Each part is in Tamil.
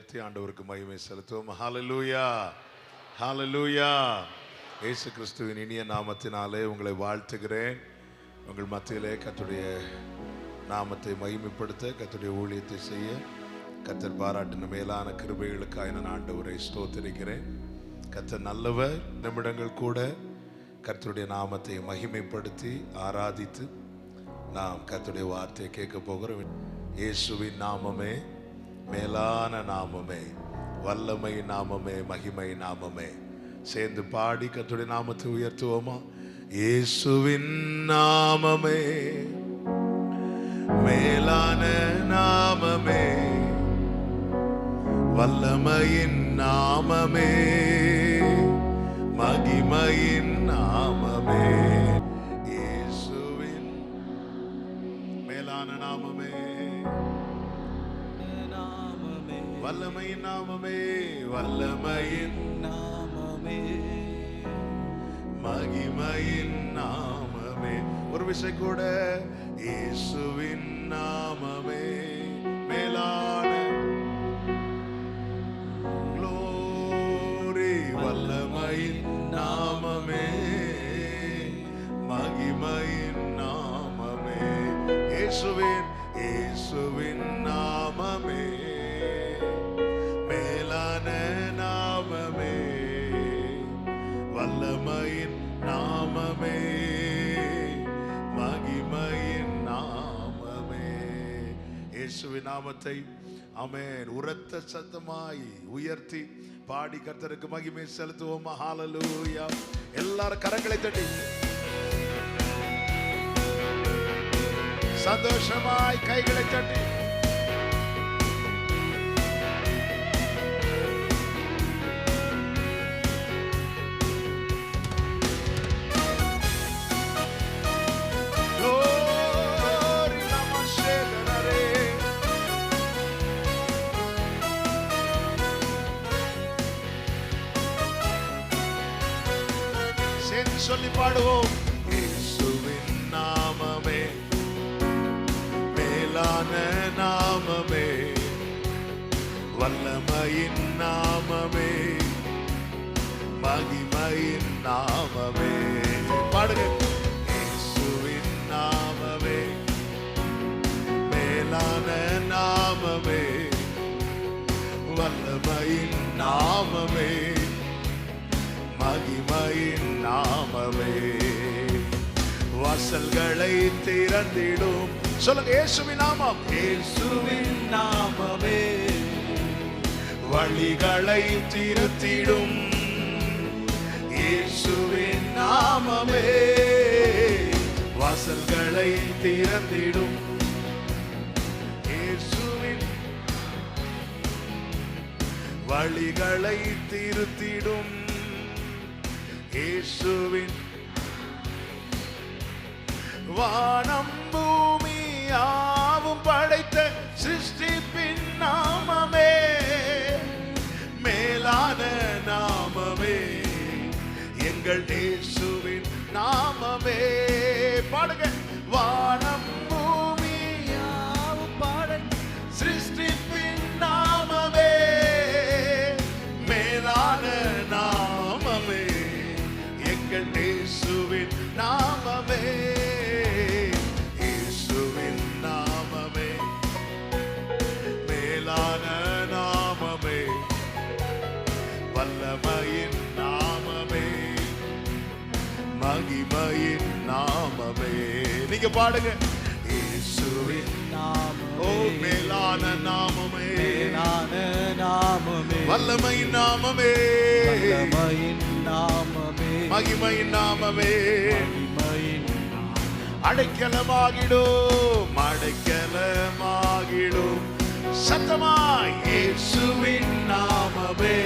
உயர்த்தி ஆண்டவருக்கு மகிமை செலுத்துவோம். ஹல்லேலூயா, ஹல்லேலூயா. இயேசு கிறிஸ்துவின் இனிய நாமத்தினாலே உங்களை வாழ்த்துகிறேன். உங்கள் மத்தியிலே கர்த்தருடைய நாமத்தை மகிமைப்படுத்த, கர்த்தருடைய ஊழியத்தை செய்ய கர்த்தர் பாராட்டின மேலான கிருபைகளுக்காக நான் ஆண்டவரை ஸ்தோத்திரிக்கிறேன். கர்த்தர் நல்லவர். நிமிடங்கள் கூட கர்த்தருடைய நாமத்தை மகிமைப்படுத்தி ஆராதித்து நாம் கர்த்தருடைய வார்த்தையை கேட்க போகிறோம். இயேசுவின் நாமமே மேலான நாமமே, வல்லமை நாமமே, மகிமை நாமமே. சேர்ந்து பாடி கர்த்தருடைய நாமத்தை உயர்த்துவோமா? இயேசுவின் நாமமே மேலான நாமமே, வல்லமையின் நாமமே, மகிமையின் நாமமே. இயேசுவின் மேலான நாமமே, வல்லமையின் நாமமே, வல்லமையின் நாமமே, மகிமையின் நாமமே. ஒரு விஷயம் கூட, இயேசுவின் நாமமே மேலான க்ளோரி, வல்லமையின் நாமமே, மகிமையின் நாமமே. இயேசுவின் நாமமே மேலான நாமமே, வல்லமையின் நாமமே, மகிமையின் நாமமே. இயேசுவின் நாமத்தை ஆமென் உரத்த சத்தமாய் உயர்த்தி பாடி கர்த்தருக்கு மகிமை செலுத்துவோம். ஹல்லேலூயா. எல்லாரும் கரங்களை தட்டி சந்தோஷமாய் கைகளை தட்டி சொல்லி பாடுவோம். இயேசுவின் நாமமே மேலான நாமமே, வல்லமையின் நாமமே, மகிமையின் நாமமே. பாடுங்க. இயேசுவின் நாமமே மேலான நாமமே, வல்லமையின் நாமமே, மகிமையின் நாமமே. வாசல்களை திறந்திடும். சொல்லுங்க. இயேசுவின் நாமம், இயேசுவின் நாமமே வழிகளை திருத்திடும். இயேசுவின் நாமமே வாசல்களை திறந்திடும். இயேசுவின் வழிகளை திருத்திடும். இயேசுவின் வானம் பூமி யாவும் படைத்த சிருஷ்டிப்பின் நாமமே மேலான நாமமே, எங்கள் இயேசுவின் நாமமே. பாடுங்க. வானம் பூமி யாவும் படைத்த சிருஷ்டிப்பின் நாமமே மேலான நாமமே, எங்கள் இயேசுவின் நாமமே. இயேசுவின் நாமமே மேலான நாமமே, வல்லமையின் நாமமே, மகிமையின் நாமமே. நீங்க பாடுங்க. இயேசுவின் நாமமே, ஓ மேலான நாமமே, மேலான நாமமே, வல்லமையின் நாமமே, வல்லமையின் நாமமே, மகிமையின் நாமமே, மகிமையின் அடைக்கலமாகிடும், அடைக்கலமாகிடும். சத்தமாய். இயேசுவின் நாமமே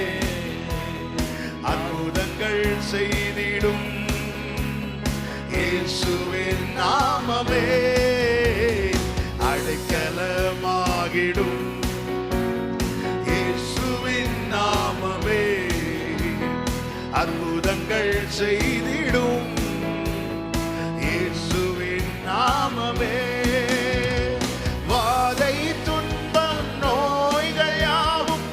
அற்புதங்கள் செய்திடும். இயேசுவின் நாமமே அடைக்கலமாகிடும். இயேசுவின் நாமமே அற்புதங்கள் செய்திடும். இயேசுவின் நாமமே வாதை துன்பம் நோய்கள் யாவும்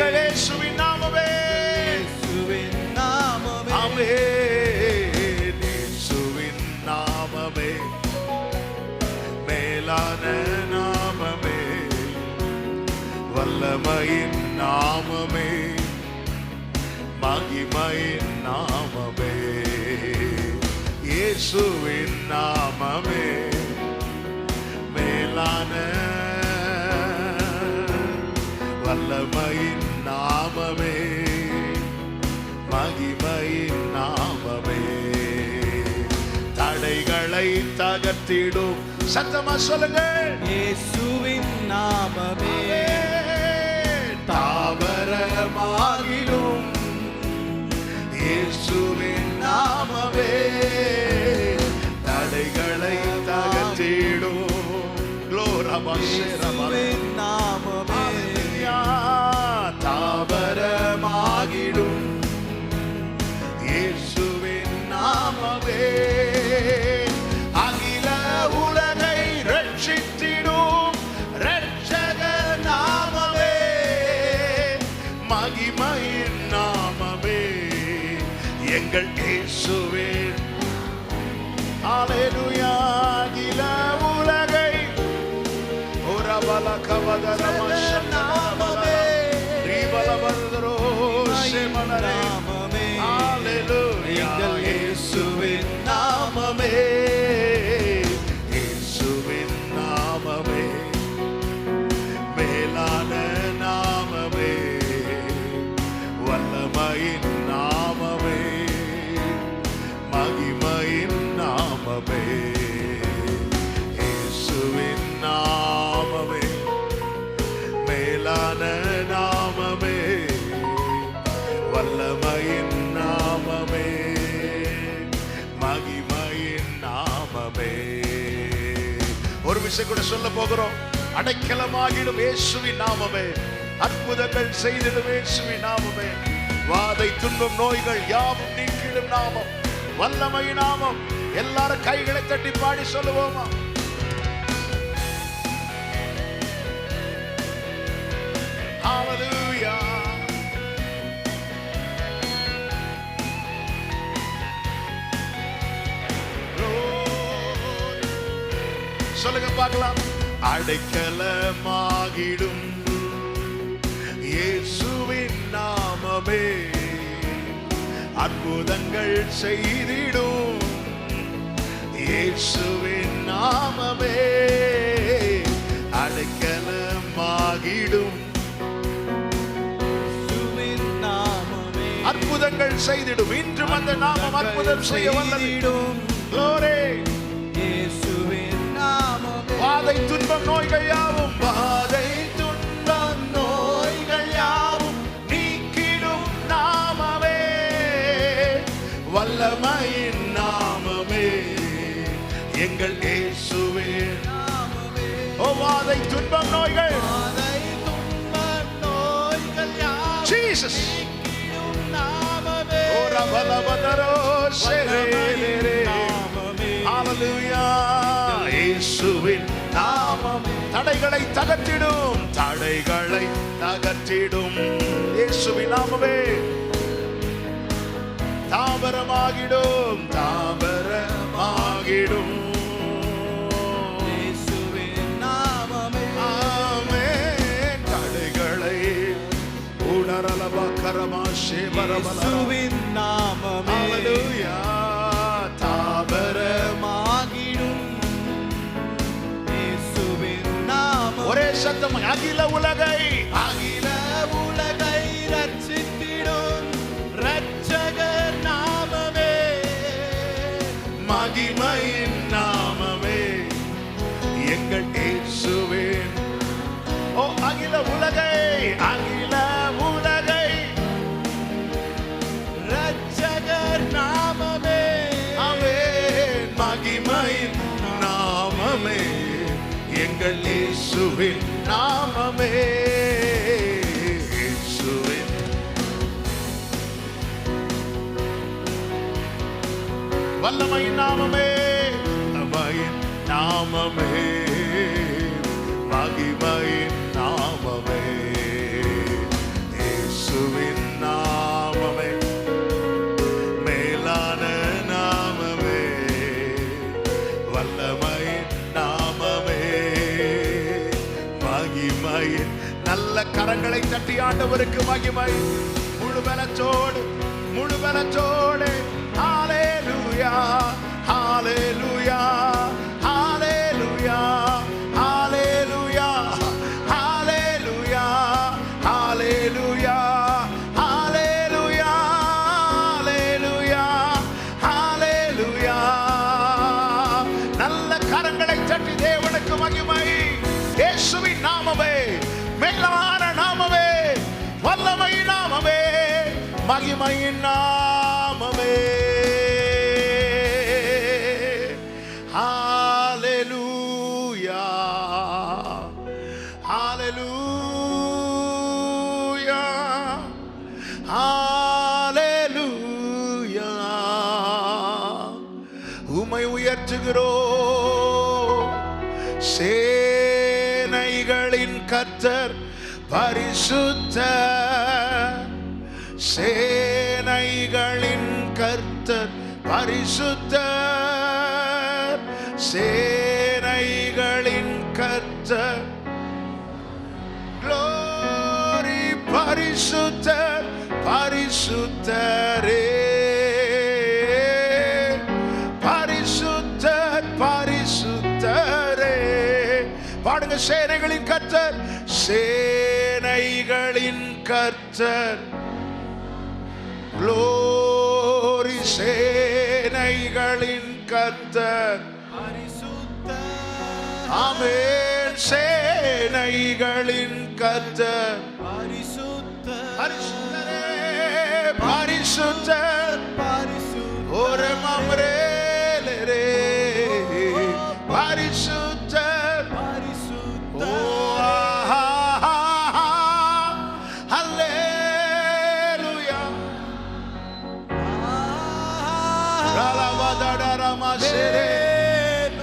எங்கள் இயேசுவின் நாமமே, இயேசுவின் நாமமே, ஆமென். இயேசுவின் நாமமே மேலான நாமமே, வல்லமையின் நாமமே, மகிமையின் நாமமே. இயேசுவின் நாமமே மேலான வல்லமையின் நாமமே, மகிமையின் நாமமே. தடைகளை தகர்த்திடும், சத்தமா சொல்லுங்கள், இயேசுவின் நாமமே, தாவரமாகிடும் இயேசுவின் நாமமே, தடைகளை தகர்த்திடும். இயேசுவின் நாமமே, தாவரமாகிடும் இயேசுவின் நாமமே, அகில உலகை ரட்சித்திடும் இரட்சகர் நாமமே, மகிமையின் நாமமே, எங்கள் இயேசுவின். ஹல்லேலூயா. அகில உலகை நாமமே, நாமமே, எங்கள் இயேசுவின் நாமமே, இயேசுவின் நாமமே மேலான நாமமே, வல்லமையின் நாமமே, மகிமையின் நாமமே. இயேசுவின் நாமமே மேலான நாமமே, வல்லமையின் நாமமே, மகிமையின் நாமமே. ஒரு விஷயம் கூட சொல்ல போகிறோம். அடைக்கலமாகிடும் இயேசுவின் நாமமே, அற்புதங்கள் செய்திடும் இயேசுவின் நாமமே, வாதை துன்பம் நோய்கள் யாவும் நீக்கிடும் நாமம், வல்லமையின் நாமம். எல்லாரும் கைகளை தட்டி பாடி சொல்லுவோமா? Hallelujah. சொல்லுங்க பார்க்கலாம். அடைக்கலமாகிடும் இயேசுவின் நாமமே, அற்புதங்கள் செய்திடும் இயேசுவின் நாமமே, அடைக்கலமாகிடும் அற்புதங்கள் செய்திடும். இன்றும் அந்த நாமம் அற்புதம் செய்ய வல்லதிடும். இயேசுவின் நாமமே, வாதை துன்பம் நோய்கள் யாவும், வாதை துன்பம் நோய்கள் யாவும் நீக்கிடும் நாமமே, வல்லமையின் நாமமே, எங்கள் இயேசுவின் நாமமே. ஓ வாதை துன்பம் நோய்கள், வாதை துன்பம் நோய்கள் யாவும் ஜீசஸ் நாமமே, இயேசுவின் நாமமே தடைகளை தகர்த்திடும், தடைகளை தகர்த்திடும் இயேசுவின் நாமமே, தாவரமாகிடும், தாவரமாகிடும் இயேசுவின் நாமமே, ஆமென். தடைகளை இயேசுவின் நாமமே, ஹல்லேலூயா. தாவரமாகிடும் இயேசுவின் நாமமே, ஒரே சத்தம், அகில உலகை, அகில உலகை ரட்சித்திடும் இரட்சகர் நாமமே, மகிமையின் நாமமே, எங்கள் இயேசுவின். ஓ அகில உலகை, அகில உலகை இரட்சகர் நாமமே, ஆமென். மகிமையின் நாமமே, எங்கள் இயேசுவின் நாமமே, இயேசுவின் வல்லமையின் நாமமே, வல்லமையின் நாமமே, மகிமையின் நாமமே, நல்ல கரங்களை தட்டி ஆண்டவருக்கு மகிமை. முழு பலத்தோடு ஹalleluya ஹalleluya ஹalleluya ஹalleluya ஹalleluya ஹalleluya ஹalleluya ஹalleluya ஹalleluya. நல்ல கரங்களை தட்டி தேவனுக்கு மகிமை. இயேசுவின் நாமமே மேலான நாமமே, வல்லமையின் நாமமே, மகிமையின் நாமமே. ஹalleluya ஹalleluya ஹalleluya. உம்மை உயர்த்துகிறோம். சேனைகளின் கர்த்தர் பரிசுத்தர், சேனைகளின் கர்த்தர் பரிசுத்தர், சேனைகளின் கர்த்தர். glory பரிசுத்தர் பரிசுத்தரே, பரிசுத்தர் பரிசுத்தரே. பாடுங்க. சேனைகளின் கர்த்தர், சேனைகளின் கர்த்தர். glory சேனைகளின் கர்த்தர் பரிசுத்தர். ஆமென். சேனைகளின் கர்த்தர் பரிசுத்தர். பரிசுத்தரே, பரிசுத்தர் பரிசுத்தர். ஒரு மம்ரேலரே, பரிசுத்தர். ஓ ஹalleluya.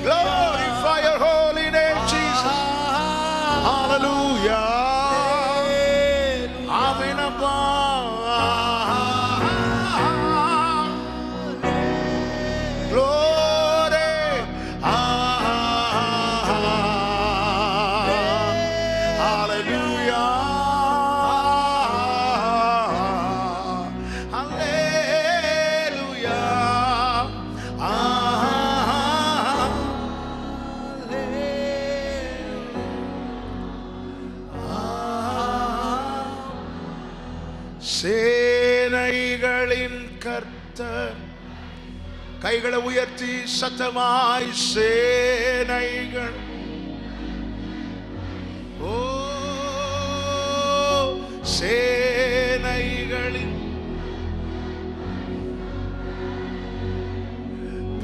Glorify your holy name, Jesus. Hallelujah. Amen. Glory. Hallelujah. Hallelujah. சேனைகளின் கர்த்தர். கைகளை உயர்த்தி சத்தமாய் சேனைகள். ஓ சேனைகளின்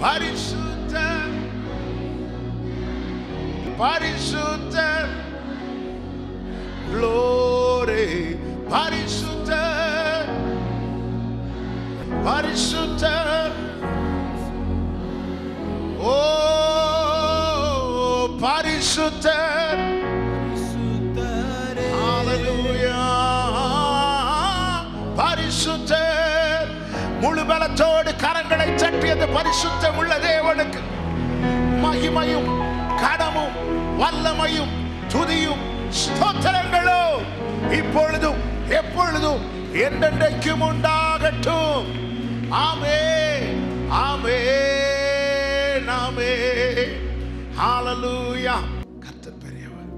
பரிசுத்தர் பரிசுத்தர். glory பரிசுத்தர் பரிசுத்தர். ஓ பரிசுத்தர். ஹalleluya பரிசுத்தர். முழு பலத்தோடு கரங்களை தட்டியது பரிசுத்தம் உள்ள தேவனுக்கு மகிமையும் கனமும் வல்லமையும் துதியும் ஸ்தோத்திரங்களும் இப்பொழுதும் எப்பொழுதும் என்றென்றைக்கும் உண்டாகட்டும். ஆமென் ஆமென் ஆமென். ஹalleluya. கர்த்தர் பெரியவர்.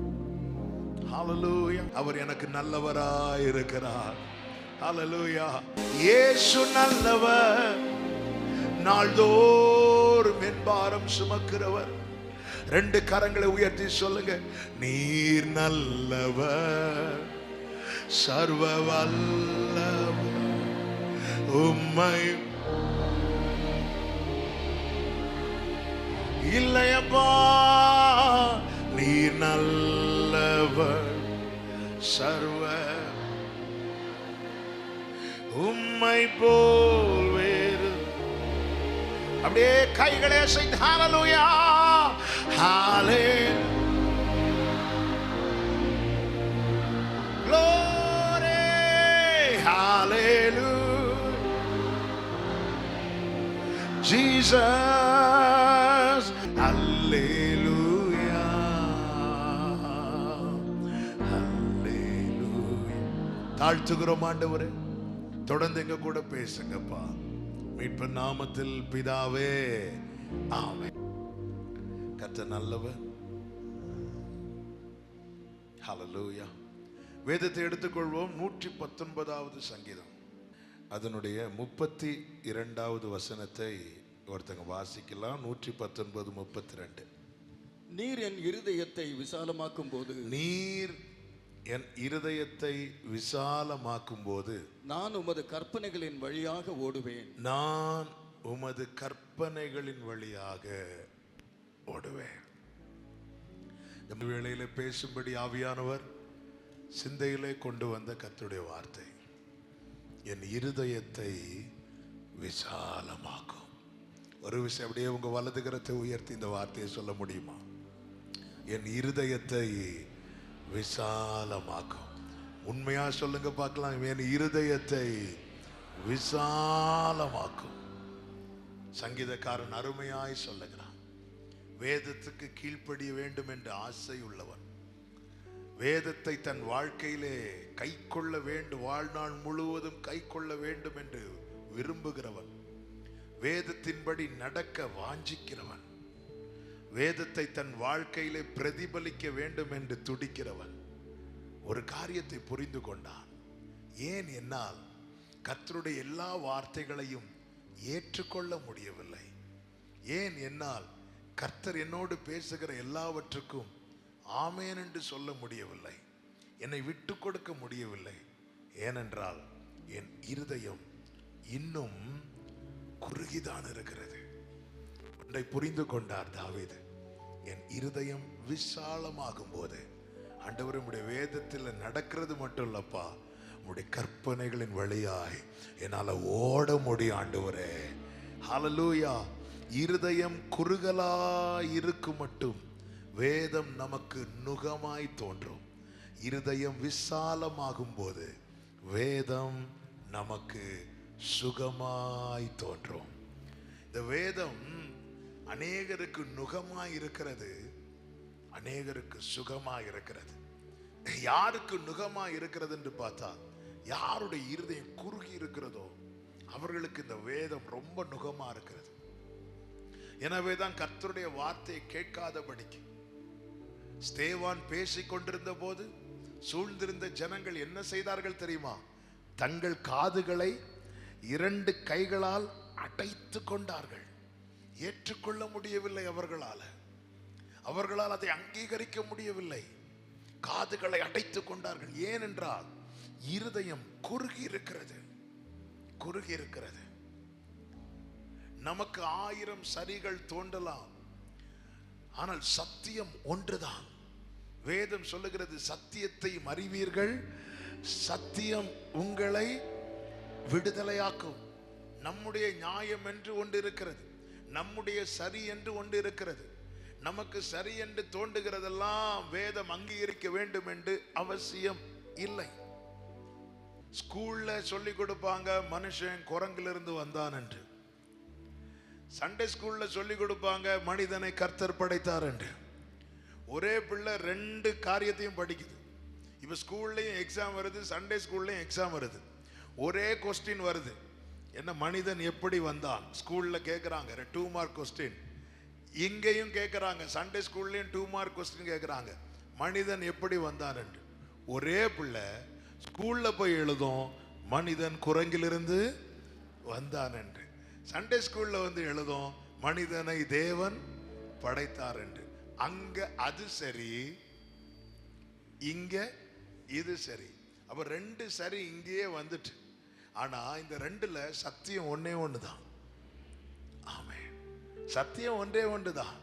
ஹalleluya. அவர் எனக்கு நல்லவராய் இருக்கிறார். ஹalleluya. இயேசு நல்லவர், நாள்தோறும் என் பாரம் சுமக்கிறவர். ரெண்டு கரங்களை உயர்த்தி சொல்லுங்க. நீர் நல்லவர், சர்வ வல்லவர், உம்மை இல்லையப்பா. நீர் நல்லவர், சர்வ உம்மை போல் வேறு. அப்படியே கைகளை அசைத்து ஹalleluya ஹalleluya. glory hallelujah Jesus hallelujah hallelujah. தாழ்த்துகிறோம் ஆண்டவரே. தொடர்ந்து எங்க கூட பேசுங்கப்பா. மீட்பர் நாமத்தில் பிதாவே, ஆமென். கர்த்தர் நல்லவர். ஹல்லேலூயா. வேதத்தை எடுத்துக்கொள்வோம். 119வது சங்கீதம், அதனுடைய 32வது வசனத்தை ஒருத்தங்க வாசிக்கலாம். 119, 32. நீர் என் இருதயத்தை விசாலமாக்கும் போது, நீர் என் இருதயத்தை விசாலமாக்கும் போது, நான் உமது கற்பனைகளின் வழியாக ஓடுவேன். நான் உமது கற்பனைகளின் வழியாக ஓடுவேன். இந்த வேளையில பேசும்படி ஆவியானவர் சிந்தையிலே கொண்டு வந்த கர்த்தருடைய வார்த்தை, என் இருதயத்தை விசாலமாக்கும். ஒரு விஷயம் அப்படியே உங்க வலது கரத்தை உயர்த்தி இந்த வார்த்தையை சொல்ல முடியுமா? என் இருதயத்தை விசாலமாக்கும். உண்மையா சொல்லுங்க பார்க்கலாம். என் இருதயத்தை விசாலமாக்கும். சங்கீதக்காரன் அருமையாய் சொல்லுகிறான், வேதத்துக்கு கீழ்ப்படிய வேண்டும் என்ற ஆசை உள்ளவன், வேதத்தை தன் வாழ்க்கையிலே கை கொள்ள வேண்டும், வாழ்நாள் முழுவதும் கை கொள்ள வேண்டும் என்று விரும்புகிறவன், வேதத்தின்படி நடக்க வாஞ்சிக்கிறவன், வேதத்தை தன் வாழ்க்கையிலே பிரதிபலிக்க வேண்டும் என்று துடிக்கிறவன் ஒரு காரியத்தை புரிந்து கொண்டான். ஏன் என்னால் கர்த்தருடைய எல்லா வார்த்தைகளையும் ஏற்றுக்கொள்ள முடியவில்லை? ஏன் என்னால் கர்த்தர் என்னோடு பேசுகிற எல்லாவற்றுக்கும் ஆமேன் என்று சொல்ல முடியவில்லை? என்னை விட்டு கொடுக்க முடியவில்லை. ஏனென்றால் என் இருதயம் இன்னும் குறுகிதான் இருக்கிறது. ஒன்றை புரிந்து கொண்டார் தாவீது, என் இருதயம் விசாலமாகும் போது, ஆண்டவர் உம்முடைய வேதத்தில் நடக்கிறது மட்டும் இல்லப்பா, உம்முடைய கற்பனைகளின் வழியாய் என்னால ஓட முடியும் ஆண்டவரே. ஹல்லேலூயா. இருதயம் குறுகலாய் இருக்கும் மட்டும் வேதம் நமக்கு நுகமாய் தோன்றும். இருதயம் விசாலமாகும் போது வேதம் நமக்கு சுகமாய் தோன்றும். இந்த வேதம் அநேகருக்கு நுகமாய் இருக்கிறது, அநேகருக்கு சுகமாய் இருக்கிறது. யாருக்கு நுகமாய் இருக்கிறது என்று பார்த்தா, யாருடைய இருதயம் குறுகி இருக்கிறதோ அவர்களுக்கு இந்த வேதம் ரொம்ப நுகமா இருக்கிறது. எனவேதான் கர்த்தருடைய வார்த்தையை கேட்காதபடிக்கு ஸ்தேவான் பேசிக் கொண்டிருந்த போது சூழ்ந்திருந்த ஜனங்கள் என்ன செய்தார்கள் தெரியுமா? தங்கள் காதுகளை 2 கைகளால் அடைத்து கொண்டார்கள். ஏற்றுக்கொள்ள முடியவில்லை அவர்களால் அதை அங்கீகரிக்க முடியவில்லை. காதுகளை அடைத்து கொண்டார்கள். ஏனென்றால் இருதயம் குறுகி இருக்கிறது. நமக்கு 1000 சரிகள் தோன்றலாம், ஆனால் சத்தியம் ஒன்றுதான். வேதம் சொல்லுகிறது, சத்தியத்தையும் அறிவீர்கள், சத்தியம் உங்களை விடுதலையாக்கும். நம்முடைய நியாயம் என்று ஒன்று இருக்கிறது, நம்முடைய சரி என்று ஒன்று இருக்கிறது. நமக்கு சரி என்று தோன்றுகிறதெல்லாம் வேதம் அங்கீகரிக்க வேண்டும் என்று அவசியம் இல்லை. ஸ்கூல்ல சொல்லி கொடுப்பாங்க, மனுஷன் குரங்கிலிருந்து வந்தான் என்று. சண்டே ஸ்கூல்ல சொல்லி கொடுப்பாங்க, மனிதனை கர்த்தர் படைத்தார் என்று. ஒரே பிள்ளை 2 காரியத்தையும் படிக்குது. இப்ப ஸ்கூல்லையும் எக்ஸாம் வருது, சண்டே ஸ்கூல்லையும் எக்ஸாம் வருது. ஒரே கொஸ்டின் வருது, என்ன மனிதன் எப்படி வந்தான்? ஸ்கூல்ல கேட்கிறாங்க 2 மார்க் கொஸ்டின். இங்கேயும் கேட்கிறாங்க, சண்டே ஸ்கூல்லையும் 2 மார்க் கொஸ்டின் கேட்கிறாங்க, மனிதன் எப்படி வந்தான் என்று. ஒரே பிள்ளை ஸ்கூல்ல போய் எழுதும், மனிதன் குரங்கிலிருந்து வந்தான் என்று. சண்டே ஸ்கூல்ல வந்து எழுதும், மனிதனை தேவன் படைத்தார் என்று. அங்க அது சரி, இங்க இது சரி. அப்ப 2 சரி இங்கேயே வந்துட்டு. ஆனா இந்த 2ல சத்தியம் ஒன்னே ஒண்ணுதான். ஆமென். சத்தியம் ஒன்றே ஒன்றுதான்,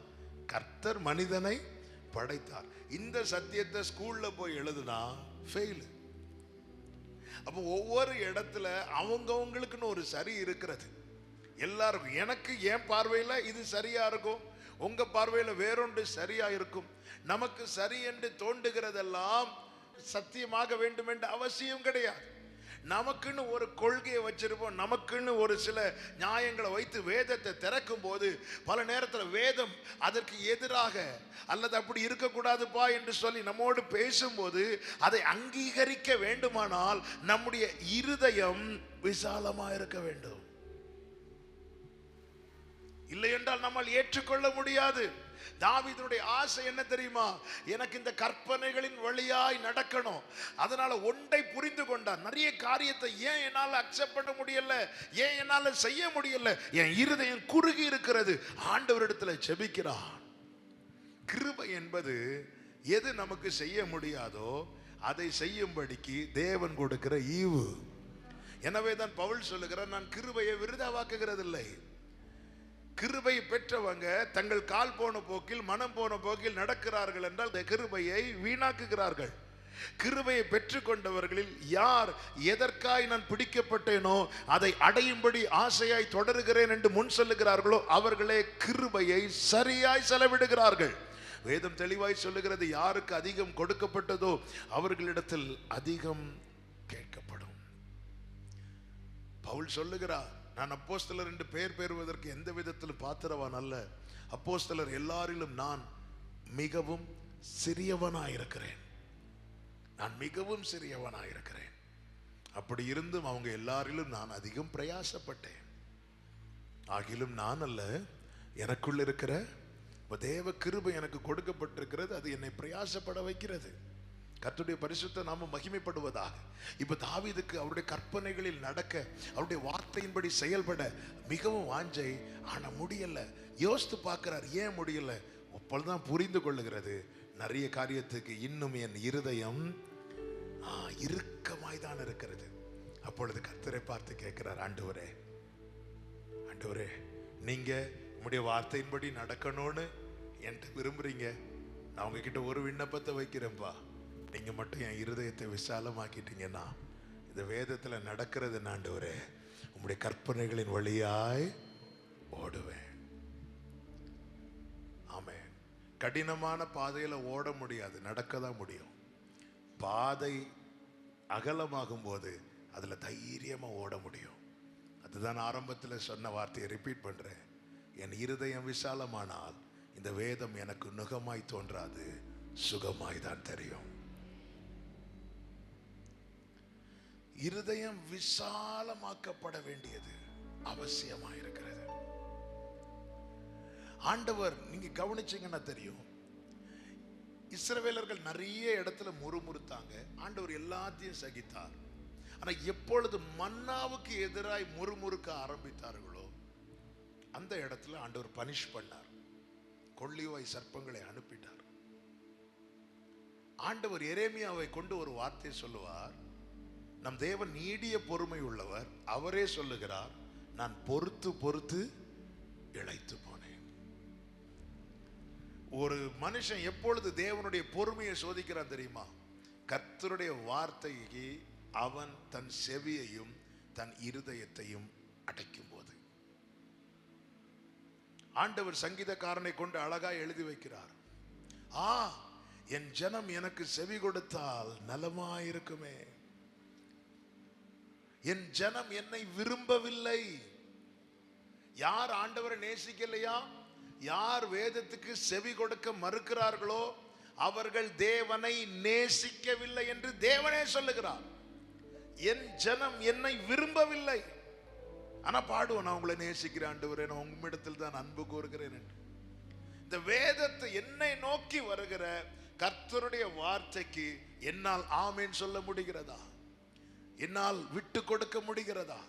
கர்த்தர் மனிதனை படைத்தார். இந்த சத்தியத்தை ஸ்கூல்ல போய் எழுதுனா ஃபெயில். அப்ப ஒவ்வொரு இடத்துல அவங்கவுங்களுக்குன்னு ஒரு சரி இருக்கிறது. எல்லாருக்கும், எனக்கு என் பார்வையில இது சரியா இருக்கும், உங்க பார்வையில வேறொன்று சரியா இருக்கும். நமக்கு சரி என்று தோன்றுகிறதெல்லாம் சத்தியமாக வேண்டும் என்ற அவசியம் கிடையாது. நமக்குன்னு ஒரு கொள்கையை வச்சிருப்போம், நமக்குன்னு ஒரு சில நியாயங்களை வைத்து வேதத்தை திறக்கும் போது பல நேரத்தில் வேதம் அதற்கு எதிராக அல்லது அப்படி இருக்கக்கூடாதுப்பா என்று சொல்லி நம்மோடு பேசும்போது அதை அங்கீகரிக்க வேண்டுமானால் நம்முடைய இருதயம் விசாலமா இருக்க வேண்டும். இல்லை என்றால் நம்மால் ஏற்றுக்கொள்ள முடியாது. தாவீதுடைய ஆசை என்ன தெரியுமா? எனக்கு இந்த கற்பனைகளின் வழியாய் நடக்கணும். அதனால ஒன்றை புரிந்து கொண்டார். நிறைய காரியத்தை ஏன் என்னால் அக்செப்ட் பண்ண முடியல, ஏன் என்னால் செய்ய முடியல, என் இருதயம் குறுகி இருக்கிறது. ஆண்டவரிடத்துல ஜெபிக்கிறான். கிருபை என்பது எது நமக்கு செய்ய முடியாதோ அதை செய்யும்படிக்கு தேவன் கொடுக்கிற ஈவு. எனவே தான் பவுல் சொல்லுகிறார், நான் கிருபையை விருதாவாக்குகிறதில்லை. கிருபை பெற்றவங்க தங்கள் கால் போன போக்கில் மனம் போன போக்கில் நடக்கிறார்கள் என்றால் கிருபையை வீணாக்குகிறார்கள். கிருபையை பெற்றுக்கொண்டவர்களில் யார் எதற்காய் நான் பிடிக்கப்பட்டேனோ அதை அடையும்படி ஆசையாய் தொடருகிறேன் என்று முன் சொல்லுகிறார்களோ அவர்களே கிருபையை சரியாய் செலவிடுகிறார்கள். வேதம் தெளிவாய் சொல்லுகிறது, யாருக்கு அதிகம் கொடுக்கப்பட்டதோ அவர்களிடத்தில் அதிகம் கேட்கப்படும். பவுல் சொல்லுகிறார், நான் அப்போஸ்தலர் என்று பெயர் பெறுவதற்கு எந்த விதத்திலும் பாத்திரவான் அல்ல. அப்போஸ்தலர் எல்லாரிலும் நான் மிகவும் சிறியவனாயிருக்கிறேன். நான் மிகவும் சிறியவனாயிருக்கிறேன். அப்படி இருந்தும் அவங்க எல்லாரிலும் நான் அதிகம் பிரயாசப்பட்டேன். ஆகிலும் நான் அல்ல, எனக்குள்ள இருக்கிற தேவ கிருபை எனக்கு கொடுக்கப்பட்டிருக்கிறது. அது என்னை பிரயாசப்பட வைக்கிறது. கர்த்தருடைய பரிசுத்த நாமம் மகிமைப்படுவதாக. இப்ப தாவீதுக்கு அவருடைய கற்பனைகளில் நடக்க, அவருடைய வார்த்தையின்படி செயல்பட மிகவும் வாஞ்சை, ஆனா முடியல. யோசித்து பார்க்கிறார், ஏன் முடியல? அப்பொழுதுதான் புரிந்து கொள்ளுகிறது, நிறைய காரியத்துக்கு இன்னும் என் இருதயம் இறுக்கமாய் தான் இருக்கிறது. அப்பொழுது கர்த்தரை பார்த்து கேட்கிறார், ஆண்டவரே, ஆண்டவரே, நீங்க உம்முடைய வார்த்தையின்படி நடக்கணும்னு என்கிட்ட விரும்புறீங்க. நான் உங்ககிட்ட ஒரு விண்ணப்பத்தை வைக்கிறேன்ப்பா. நீங்க மட்டும் என் இருதயத்தை விசாலமாக்கிட்டீங்கன்னா இந்த வேதத்துல நடக்கிறது, ஆண்டவரே, உம்முடைய கற்பனைகளின் வழியாய் ஓடுவேன். ஆமென். கடினமான பாதையில ஓட முடியாது, நடக்கதான் முடியும். பாதை அகலமாகும் போது அதுல தைரியமா ஓட முடியும். அதுதான் ஆரம்பத்தில் சொன்ன வார்த்தையை ரிப்பீட் பண்றேன். என் இருதயம் விசாலமானால் இந்த வேதம் எனக்கு நுகமாய் தோன்றாது, சுகமாய் தான் தெரியும். இருதயம் விசாலமாக்கப்பட வேண்டியது அவசியமாயிருக்கிறது. ஆண்டவர், நீங்க கவனிச்சீங்கன்னா தெரியும், இஸ்ரவேலர்கள் நிறைய இடத்துல முறுமுறுத்தாங்க. ஆண்டவர் எல்லாத்தையும் சகித்தார். ஆனா எப்பொழுது மன்னாவுக்கு எதிராய் முறுமுறுக்க ஆரம்பித்தார்களோ அந்த இடத்துல ஆண்டவர் பனிஷ் பண்ணார். கொள்ளிவாய் சர்ப்பங்களை அனுப்பிட்டார். ஆண்டவர் எரேமியாவை கொண்டு ஒரு வார்த்தை சொல்லுவார், நம் தேவன் நீடிய பொறுமை உள்ளவர். அவரே சொல்லுகிறார், நான் பொறுத்து பொறுத்து இளைத்து போனேன். ஒரு மனுஷன் எப்பொழுது தேவனுடைய பொறுமையை சோதிக்கிறான் தெரியுமா? கர்த்தருடைய வார்த்தைக்கு அவன் தன் செவியையும் தன் இருதயத்தையும் அடைக்கும் போது. ஆண்டவர் சங்கீதக்காரனை கொண்டு அழகாய் எழுதி வைக்கிறார், என் ஜனம் எனக்கு செவி கொடுத்தால் நலமாயிருக்குமே. என் ஜனம் என்னை விரும்பவில்லை. யார் ஆண்டவரை நேசிக்கலையா, யார் வேதத்துக்கு செவி கொடுக்க மறுக்கிறார்களோ அவர்கள் தேவனை நேசிக்கவில்லை என்று தேவனே சொல்லுகிறார். என் ஜனம் என்னை விரும்பவில்லை. ஆனா பாடுவோம், நான் உங்களை நேசிக்கிறேன் ஆண்டவரே, நான் உம்மிடத்தில் தான் அன்பு கூறுகிறேன் என்று. இந்த வேதத்தை என்னை நோக்கி வருகிற கர்த்தருடைய வார்த்தைக்கு என்னால் ஆமேன் சொல்ல முடிகிறதா? என்னால் விட்டு கொடுக்க முடிகிறதா?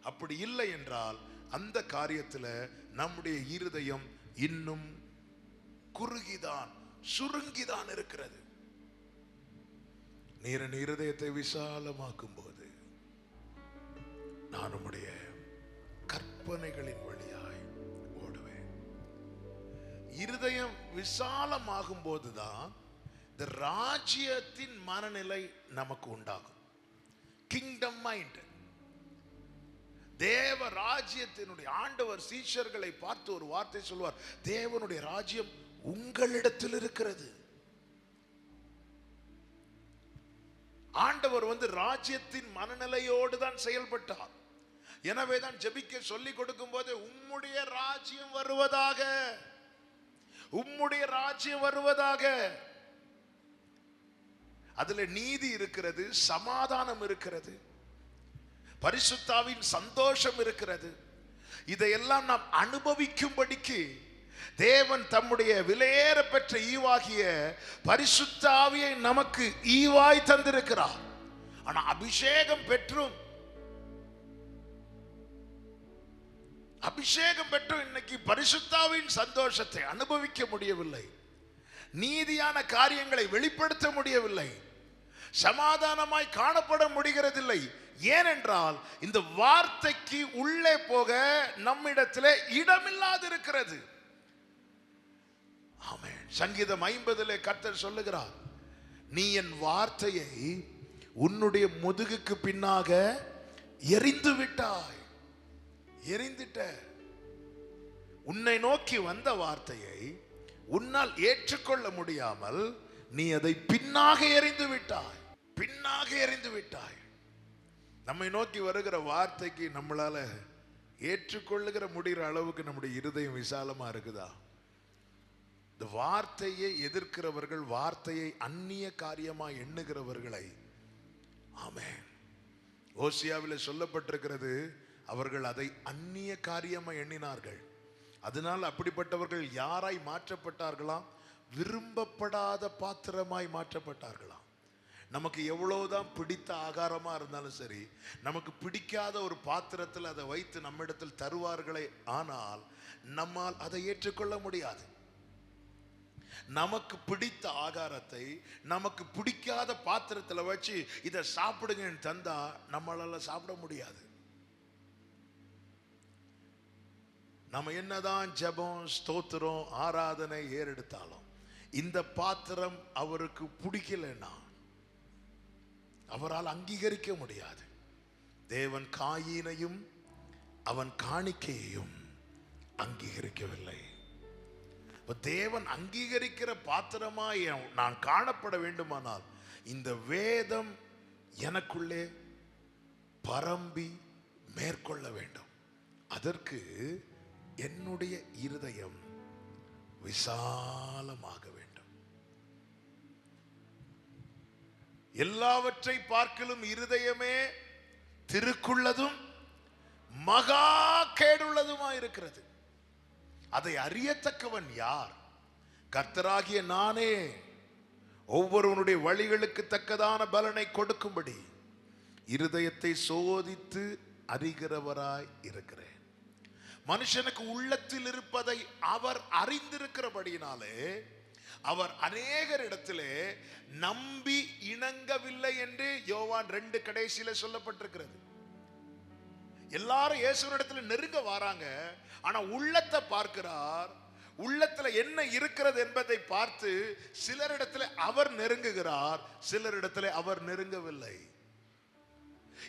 அப்படி இல்லை என்றால் அந்த காரியத்தில் நம்முடைய இருதயம் இன்னும் குறுகிதான், சுருங்கிதான் இருக்கிறது. நீரின் இருதயத்தை விசாலமாக்கும் போது நான் உம்முடைய கற்பனைகளின் வழியாய் ஓடுவேன். இருதயம் விசாலமாகும் போதுதான் இந்த ராஜ்யத்தின் மனநிலை நமக்கு உண்டாகும். Kingdom mind. தேவ ராஜ்யத்தினுடைய ஆண்டவர் சீஷர்களை பார்த்து ஒரு வார்த்தை சொல்வார், தேவனுடைய ராஜ்யம் உங்களிடத்தில் இருக்கிறது. ஆண்டவர் ராஜ்யத்தின் மனநிலையோடு தான் செயல்பட்டார். எனவே தான் ஜெபிக்க சொல்லி கொடுக்கும் போது உம்முடைய ராஜ்யம் வருவதாக, உம்முடைய ராஜ்யம் வருவதாக. அதுல நீதி இருக்கிறது, சமாதானம் இருக்கிறது, பரிசுத்தாவின் சந்தோஷம் இருக்கிறது. இதையெல்லாம் நாம் அனுபவிக்கும்படிக்கு தேவன் தம்முடைய விலையேற பெற்ற ஈவாகிய பரிசுத்த ஆவியை நமக்கு ஈவாய் தந்திருக்கிறார். ஆனா அபிஷேகம் பெற்றும் இன்னைக்கு பரிசுத்தாவின் சந்தோஷத்தை அனுபவிக்க முடியவில்லை, நீதியான காரியங்களை வெளிப்படுத்த முடியவில்லை, சமாதானமாய் காணப்பட முடிகிறதில்லை. ஏனென்றால் இந்த வார்த்தைக்கு உள்ளே போக நம்மிடத்திலே இடமில்லாதிருக்கிறது. ஆமென். சங்கீதம் 50 கர்த்தர் சொல்லுகிறார், நீ என் வார்த்தையை உன்னுடைய முதுகுக்கு பின்னாக எறிந்து விட்டாய். எறிந்துட்ட. உன்னை நோக்கி வந்த வார்த்தையை உன்னால் ஏற்றுக்கொள்ள முடியாமல் நீ அதை பின்னாக எறிந்து விட்டாய். பின்னாக எறிந்து விட்டாய். நம்மை நோக்கி வருகிற வார்த்தைக்கு நம்மளால ஏற்றுக்கொள்ளுகிற முடிகிற அளவுக்கு நம்முடைய இருதயம் விசாலமா இருக்குதா? இந்த வார்த்தையை எதிர்க்கிறவர்கள், வார்த்தையை அந்நிய காரியமா எண்ணுகிறவர்களை, ஆமென், ஓசியாவில் சொல்லப்பட்டிருக்கிறது, அவர்கள் அதை அந்நிய காரியமா எண்ணினார்கள். அதனால் அப்படிப்பட்டவர்கள் யாராய் மாற்றப்பட்டார்களாம்? விரும்பப்படாத பாத்திரமாய் மாற்றப்பட்டார்களாம். நமக்கு எவ்வளவுதான் பிடித்த ஆகாரமா இருந்தாலும் சரி, நமக்கு பிடிக்காத ஒரு பாத்திரத்தில் அதை வைத்து நம்மிடத்தில் தருவார்களே, ஆனால் நம்மால் அதை ஏற்றுக்கொள்ள முடியாது. நமக்கு பிடித்த ஆகாரத்தை நமக்கு பிடிக்காத பாத்திரத்தில் வச்சு இதை சாப்பிடுங்கன்னு தந்தா நம்மளால சாப்பிட முடியாது. நம்ம என்னதான் ஜெபம், ஸ்தோத்திரம், ஆராதனை ஏறெடுத்தாலும் இந்த பாத்திரம் அவருக்கு பிடிக்கலன்னா அவரால் அங்கீகரிக்க முடியாது. தேவன் காயினையும் அவன் காணிக்கையையும் அங்கீகரிக்கவில்லை. தேவன் அங்கீகரிக்கிற பாத்திரமாய் நான் காணப்பட வேண்டுமானால் இந்த வேதம் எனக்குள்ளே பரம்பி மேற்கொள்ள வேண்டும். அதற்கு என்னுடைய இருதயம் விசாலமாக வேண்டும். எல்லாவற்றை பார்க்கிலும் இருதயமே திருக்குள்ளதும் மகா கேடுள்ளதுமாயிருக்கிறது. அதை அறியத்தக்கவன் யார்? கர்த்தராகிய நானே ஒவ்வொருவனுடைய வழிகளுக்கு தக்கதான பலனை கொடுக்கும்படி இருதயத்தை சோதித்து அறிகிறவராய் இருக்கிறேன். மனுஷனுக்கு உள்ளத்தில் இருப்பதை அவர் அறிந்திருக்கிறபடியினாலே அவர் அநேகர் இடத்திலே நம்பி இணங்கவில்லை என்று யோவான் 2 கடைசியில சொல்லப்பட்டிருக்கிறது. எல்லாரும் இயேசுவினிடத்துல நெருங்க வராங்க, ஆனா உள்ளத்தை பார்க்கிறார். உள்ளத்துல என்ன இருக்கிறது என்பதை பார்த்து சிலரிடத்துல அவர் நெருங்குகிறார், சிலரிடத்துல அவர் நெருங்கவில்லை.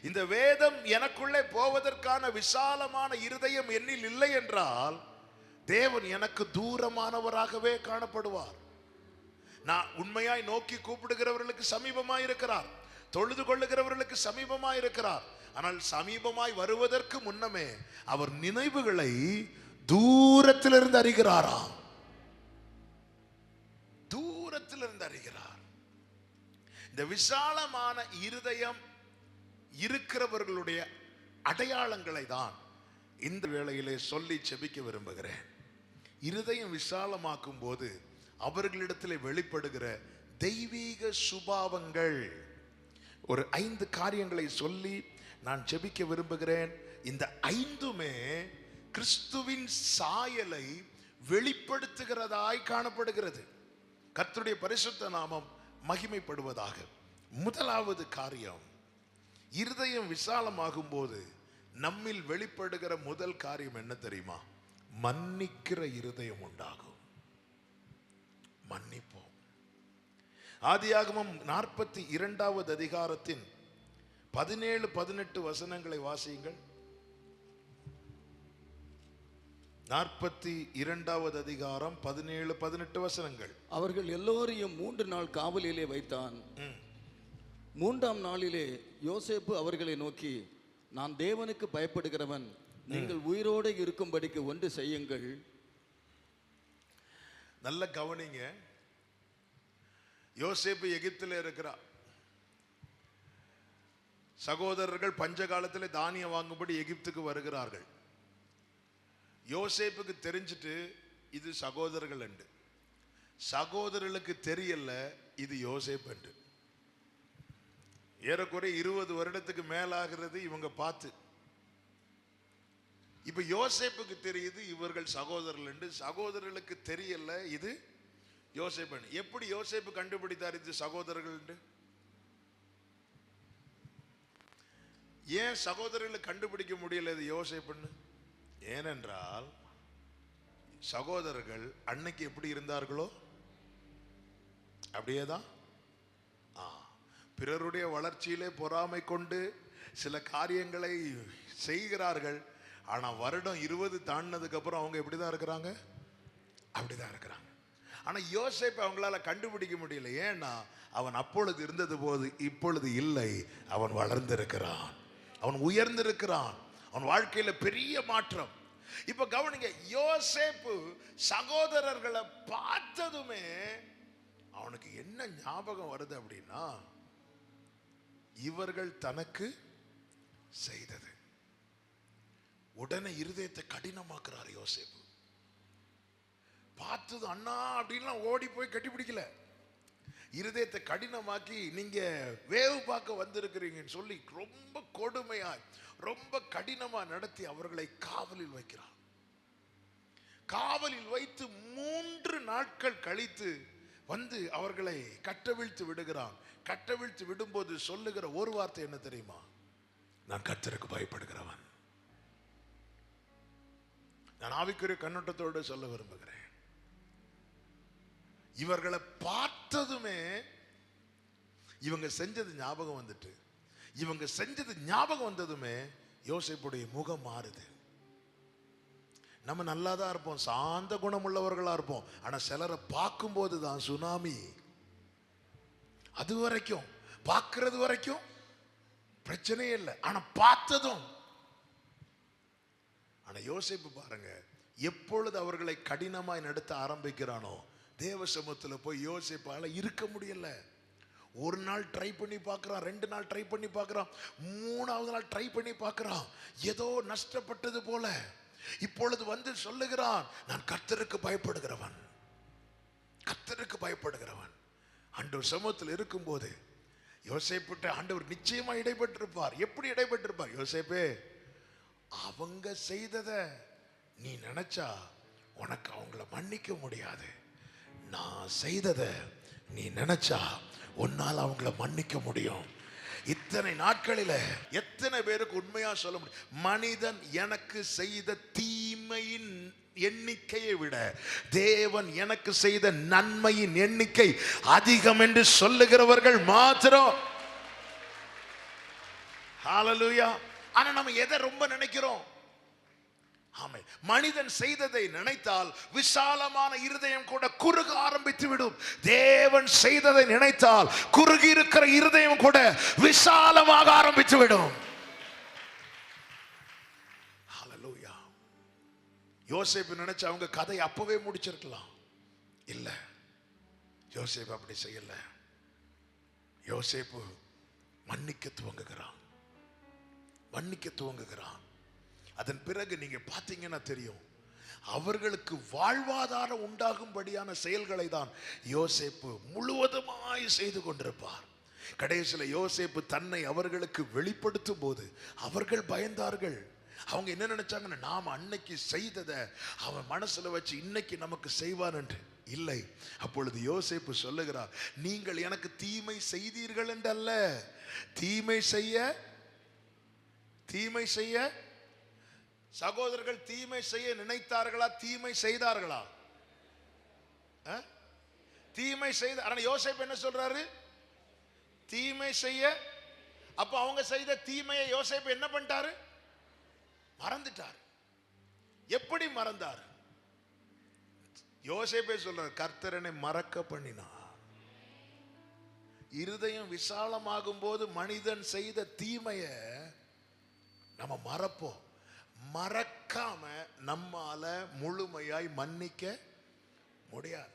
இந்த வேதம் எனக்குள்ளே போவதற்கான விசாலமான இருதயம் என்னில் இல்லை என்றால் தேவன் எனக்கு தூரமானவராகவே காணப்படுவார். நான் உண்மையாய் நோக்கி கூப்பிடுகிறவர்களுக்கு சமீபமாய் இருக்கிறார், தொழுது கொள்ளுகிறவர்களுக்கு சமீபமாய் இருக்கிறார். ஆனால் சமீபமாய் வருவதற்கு முன்னமே அவர் நினைவுகளை தூரத்திலிருந்து அறிகிறாராம். தூரத்திலிருந்து அறிகிறார். இந்த விசாலமான இருதயம் இருக்கிறவர்களுடைய அடையாளங்களை தான் இந்த வேளையிலே சொல்லி செபிக்க விரும்புகிறேன். இருதயம் விசாலமாக்கும் போது அவர்களிடத்தில் வெளிப்படுகிற தெய்வீக சுபாவங்கள், ஒரு 5 காரியங்களை சொல்லி நான் ஜெபிக்க விரும்புகிறேன். இந்த 5மே கிறிஸ்துவின் சாயலை வெளிப்படுத்துகிறதாய் காணப்படுகிறது. கர்த்தருடைய பரிசுத்த நாமம் மகிமைப்படுவதாக. முதலாவது காரியம், இருதயம் விசாலமாகும் போது நம்மில் வெளிப்படுகிற முதல் காரியம் என்ன தெரியுமா? மன்னிக்கிற இருதயம் உண்டாகும். மன்னிப்போம். ஆதியாகமம் 42வது அதிகாரத்தின் 17-18 வசனங்களை வாசியுங்கள். 42வது அதிகாரம் 17-18 வசனங்கள். அவர்கள் எல்லோரையும் 3 நாள் காவலிலே வைத்தான். மூன்றாம் நாளிலே யோசேப்பு அவர்களை நோக்கி, நான் தேவனுக்கு பயப்படுகிறவன், நீங்கள் உயிரோடு இருக்கும்படிக்கு ஒன்று செய்யுங்கள். நல்ல கவனிங்க. யோசேப்பு எகிப்தில் இருக்கிறார். சகோதரர்கள் பஞ்ச காலத்தில் தானியம் வாங்கும்படி எகிப்துக்கு வருகிறார்கள். யோசேப்புக்கு தெரிஞ்சிட்டு இது சகோதரர்கள் என்று. சகோதரர்களுக்கு தெரியல இது யோசேப்பு என்று. ஏறக்குறை 20 வருடத்துக்கு மேலாகிறது இவங்க பார்த்து. இப்ப யோசேப்புக்கு தெரியுது இவர்கள் சகோதரர்கள் என்று. சகோதரர்களுக்கு தெரியல இது யோசேப்பு. எப்படி யோசேப்பு கண்டுபிடித்தார் இது சகோதரர்கள் என்று? ஏன் சகோதரர்களை கண்டுபிடிக்க முடியல இது யோசேப்புன்னு? ஏனென்றால் சகோதரர்கள் அன்னைக்கு எப்படி இருந்தார்களோ அப்படியேதான். பிறருடைய வளர்ச்சியிலே பொறாமை கொண்டு சில காரியங்களை செய்கிறார்கள். ஆனா வருடம் 20 தாண்டினதுக்கு அப்புறம் அவங்க எப்படிதான் இருக்கிறாங்க? அப்படிதான் இருக்கிறாங்க. ஆனா யோசேப்பு அவங்களால கண்டுபிடிக்க முடியல. ஏன்னா அவன் அப்பொழுது இருந்தது போது இப்பொழுது இல்லை. அவன் வளர்ந்திருக்கிறான், அவன் உயர்ந்திருக்கிறான், அவன் வாழ்க்கையில பெரிய மாற்றம். இப்ப கவனிங்க, யோசேப்பு சகோதரர்களை பார்த்ததுமே அவனுக்கு என்ன ஞாபகம் வருது அப்படின்னா, இவர்கள் தனக்கு செய்தது. உடனே இருதயத்தை கடினமாக்குறார் யோசேப்பு. பார்த்தது அண்ணா அப்படின்லாம் ஓடி போய் கட்டிப்பிடிக்கல. இருதயத்தை கடினமாக்கி, நீங்க வேவு பார்க்க வந்திருக்கிறீங்கன்னு சொல்லி ரொம்ப கொடுமையாய் ரொம்ப கடினமா நடத்தி அவர்களை காவலில் வைக்கிறார். காவலில் வைத்து 3 நாட்கள் கழித்து வந்து அவர்களை கட்டவிழ்த்து விடுகிறான். கட்டவிழ்த்து விடும்போது சொல்லுகிற ஒரு வார்த்தை என்ன தெரியுமா? நான் கர்த்தருக்கு பயப்படுகிறவன். நான் ஆவிக்குரிய கண்ணோட்டத்தோடு சொல்ல விரும்புகிறேன். இவர்களை பார்த்ததுமே இவங்க செஞ்சது ஞாபகம் வந்துட்டு, இவங்க செஞ்சது ஞாபகம் வந்ததுமே யோசேப்புடைய முகம் மாறுது. நம்ம நல்லா தான் இருப்போம், சாந்த குணமுள்ளவர்களா இருப்போம். ஆனா சிலரை பார்க்கும்போது தான் சுனாமி. அது வரைக்கும் பார்க்கிறது வரைக்கும் பிரச்சனையே இல்லை, ஆனா பார்த்ததும். ஆனா யோசேப்பு பாருங்க, எப்பொழுது அவர்களை கடினமாய் நடத்த ஆரம்பிக்கிறானோ, தேவ சமூகத்தில் போய் யோசேப்பால இருக்க முடியல. ஒரு நாள் ட்ரை பண்ணி பார்க்கிறான், 2 நாள் ட்ரை பண்ணி பார்க்கிறான், 3ஆவது நாள் ட்ரை பண்ணி பார்க்கிறான். ஏதோ நஷ்டப்பட்டது போல இப்பொழுது வந்து சொல்லுகிறான், நான் கர்த்தருக்கு பயப்படுகிறவன், கர்த்தருக்கு பயப்படுகிறவன். ஆண்டவர் சமூகத்தில் இருக்கும்போது யோசேப்பிட்ட ஆண்டவர் நிச்சயமா இடைப்பட்டிருப்பார். எப்படி இடைப்பட்டிருப்பார்? யோசேப்பே, அவங்க செய்ததை நீ நினைச்சா உனக்கு அவங்கள மன்னிக்க முடியாது. நான் செய்ததை நீ நினைச்சா உன்னால் அவங்கள மன்னிக்க முடியும். இத்தனை நாட்களில் எத்தனை பேருக்கு உண்மையா சொல்ல முடியும்? மனிதன் எனக்கு செய்த தீமையின் எண்ணிக்கையை விட தேவன் எனக்கு செய்த நன்மையின் எண்ணிக்கை அதிகம் என்று சொல்லுகிறவர்கள் மாத்திரம். ஹல்லேலூயா. ஆனா நம்ம எதை ரொம்ப நினைக்கிறோம்? ஆமென். மனிதன் செய்ததை நினைத்தால் விசாலமான இருதயம் கூட குறுக ஆரம்பித்து விடும். தேவன் செய்ததை நினைத்தால் குறுகி இருக்கிற இருதயம் கூட விசாலமாக ஆரம்பித்து விடும். ஹல்லேலூயா. யோசேப்பு நினைச்ச அவங்க கதை அப்பவே முடிச்சிருக்கலாம். இல்ல, யோசேப்பு அப்படி செய்யல. யோசேப்பு மன்னிக்க துவங்குகிறான், மன்னிக்க துவங்குகிறான். அதன் பிறகு நீங்க பார்த்தீங்கன்னா தெரியும், அவர்களுக்கு வாழ்வாதாரம் உண்டாகும்படியான செயல்களை தான் யோசேப்பு முழுவதுமாய் செய்து கொண்டிருப்பார். கடைசியில் யோசேப்பு தன்னை அவர்களுக்கு வெளிப்படுத்தும் போது அவர்கள் பயந்தார்கள். அவங்க என்ன நினைச்சாங்கன்னா, நாம் அன்னைக்கு செய்ததை அவன் மனசுல வச்சு இன்னைக்கு நமக்கு செய்வான் என்று. இல்லை. அப்பொழுது யோசேப்பு சொல்லுகிறார், நீங்கள் எனக்கு தீமை செய்தீர்கள் என்றல்ல, தீமை செய்ய சகோதரர்கள் தீமை செய்ய நினைத்தார்களா, தீமை செய்தார்களா? தீமை செய்த. ஆனா யோசேப்பு என்ன சொல்றாரு? தீமை செய்ய. அப்ப அவங்க செய்த தீமையை யோசேப்பு என்ன பண்ணிட்டாரு? மறந்துட்டார். எப்படி மறந்தார்? யோசேப்பே சொல்றார், கர்த்தரனை மறக்க பண்ணினார். இருதயம் விசாலமாகும் போது மனிதன் செய்த தீமைய நம்ம மறப்போம். மறக்காம நம்மால முழுமையாய் மன்னிக்க முடியாது.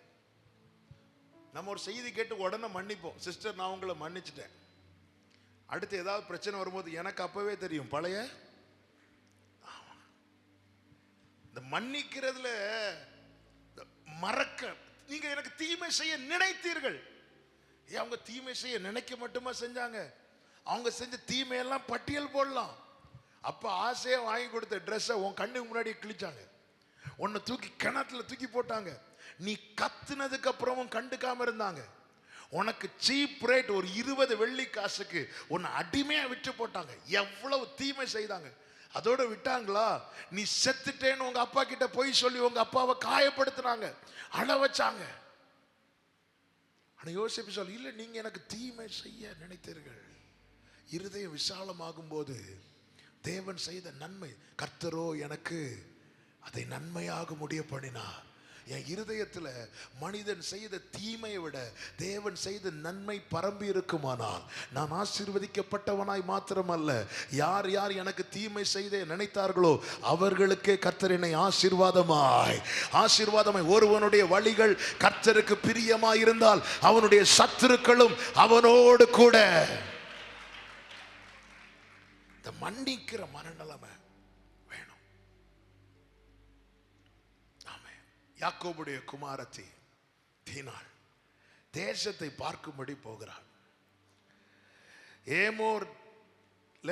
நம்ம ஒரு செய்தி கேட்டு உடனே மன்னிப்போம். சிஸ்டர், நான் உங்களை மன்னிச்சிட்டேன். அடுத்து ஏதாவது பிரச்சனை வரும்போது எனக்கு அப்பவே தெரியும் பழைய. இந்த மன்னிக்கிறதுல மறக்க, நீங்க எனக்கு தீமை செய்ய நினைத்தீர்கள். அவங்க தீமை செய்ய நினைக்க மட்டுமா செஞ்சாங்க? அவங்க செஞ்ச தீமையெல்லாம் பட்டியல் போடலாம். அப்ப ஆசையா வாங்கி கொடுத்த ட்ரெஸ்ஸை உன் கண்ணுக்கு முன்னாடி கிழிச்சாங்க. உன்னை தூக்கி கிணத்துல தூக்கி போட்டாங்க. நீ கத்துனதுக்கு அப்புறமும் கண்டுக்காம இருந்தாங்க. உனக்கு சீப் ரேட் ஒரு 20 வெள்ளி காசுக்கு உன்னை அடிமையா விட்டு போட்டாங்க. எவ்வளவு தீமை செய்தாங்க. அதோட விட்டாங்களா? நீ செத்துட்டேன்னு உங்க அப்பா கிட்ட போய் சொல்லி உங்க அப்பாவை காயப்படுத்தினாங்க, அழ வச்சாங்க. ஆனா யோசிப்பு சொல்லி, இல்ல நீங்க எனக்கு தீமை செய்ய நினைத்தீர்கள். இருதயம் விசாலமாகும் போது தேவன் செய்த நன்மை, கர்த்தரோ எனக்கு அதை நன்மையாக முடிய பண்ணினார். என் இருதயத்துல மனிதன் செய்த தீமையை விட தேவன் செய்த நன்மை பரம்பி இருக்குமானால் நான் ஆசீர்வதிக்கப்பட்டவனாய் மாத்திரமல்ல, யார் யார் எனக்கு தீமை செய்த நினைத்தார்களோ அவர்களுக்கே கர்த்தர் என்னை ஆசீர்வாதமாய் ஒருவனுடைய வழிகள் கர்த்தருக்கு பிரியமாய் இருந்தால் அவனுடைய சத்துருக்களும் அவனோடு கூட. இந்த மன்னிக்கிற மனநிலைமை வேணும். யாக்கோபுடைய குமாரத்தி தீனாள் தேசத்தை பார்க்கும்படி போகிறாள். ஏமோர்ல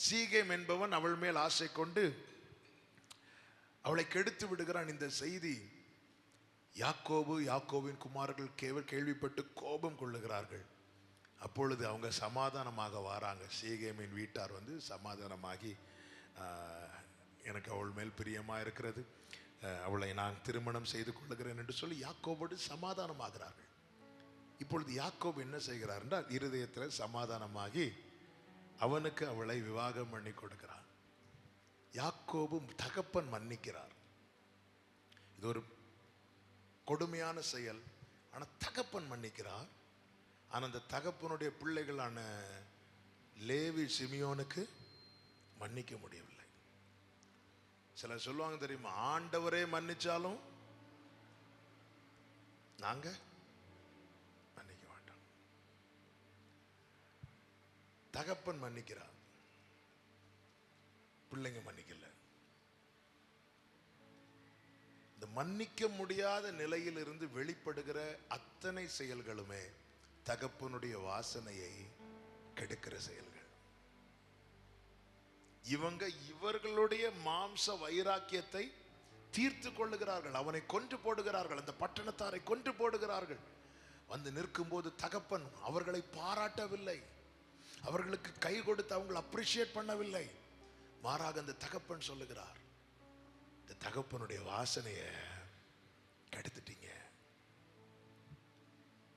சீகேம் என்பவன் அவள் மேல் ஆசை கொண்டு அவளை கெடுத்து விடுகிறான். இந்த செய்தி யாக்கோபின் குமாரர்கள் கேள்விப்பட்டு கோபம் கொள்ளுகிறார்கள். அப்பொழுது அவங்க சமாதானமாக வராங்க. சீகேமின் வீட்டார் வந்து சமாதானமாகி, எனக்கு அவள் மேல் பிரியமா இருக்கிறது, அவளை நான் திருமணம் செய்து கொள்ளுகிறேன் என்று சொல்லி யாக்கோபோடு சமாதானமாகிறார்கள். இப்பொழுது யாக்கோபு என்ன செய்கிறார் என்றால், இருதயத்தில் சமாதானமாகி அவனுக்கு அவளை விவாகம் பண்ணி கொடுக்கிறார். யாக்கோபு தகப்பன் மன்னிக்கிறார். இது ஒரு கொடுமையான செயல். ஆனால் தகப்பன் மன்னிக்கிறார். ஆனால் அந்த தகப்பனுடைய பிள்ளைகளான லேவி சிமியோனுக்கு மன்னிக்க முடியவில்லை. சிலர் சொல்லுவாங்க தெரியுமா, ஆண்டவரே மன்னிச்சாலும் நாங்க மன்னிக்க மாட்டோம். தகப்பன் மன்னிக்கிறார், பிள்ளைங்க மன்னிக்கல. இந்த மன்னிக்க முடியாத நிலையில் இருந்து வெளிப்படுகிற அத்தனை செயல்களுமே தகப்பனுடைய வாசனையை கெடுக்கிற செயல்கள். இவர்களுடைய மாம்ச வைராக்கியத்தை தீர்த்து கொள்ளுகிறார்கள். அவனை கொன்று போடுகிறார்கள், அந்த பட்டணத்தாரை கொன்று போடுகிறார்கள். வந்து நிற்கும் போது தகப்பன் அவர்களை பாராட்டவில்லை, அவர்களுக்கு கை கொடுத்து அவங்களை அப்ரிஷியேட் பண்ணவில்லை. மாறாக அந்த தகப்பன் சொல்லுகிறார், இந்த தகப்பனுடைய வாசனையை கெடுத்துட்டீங்க.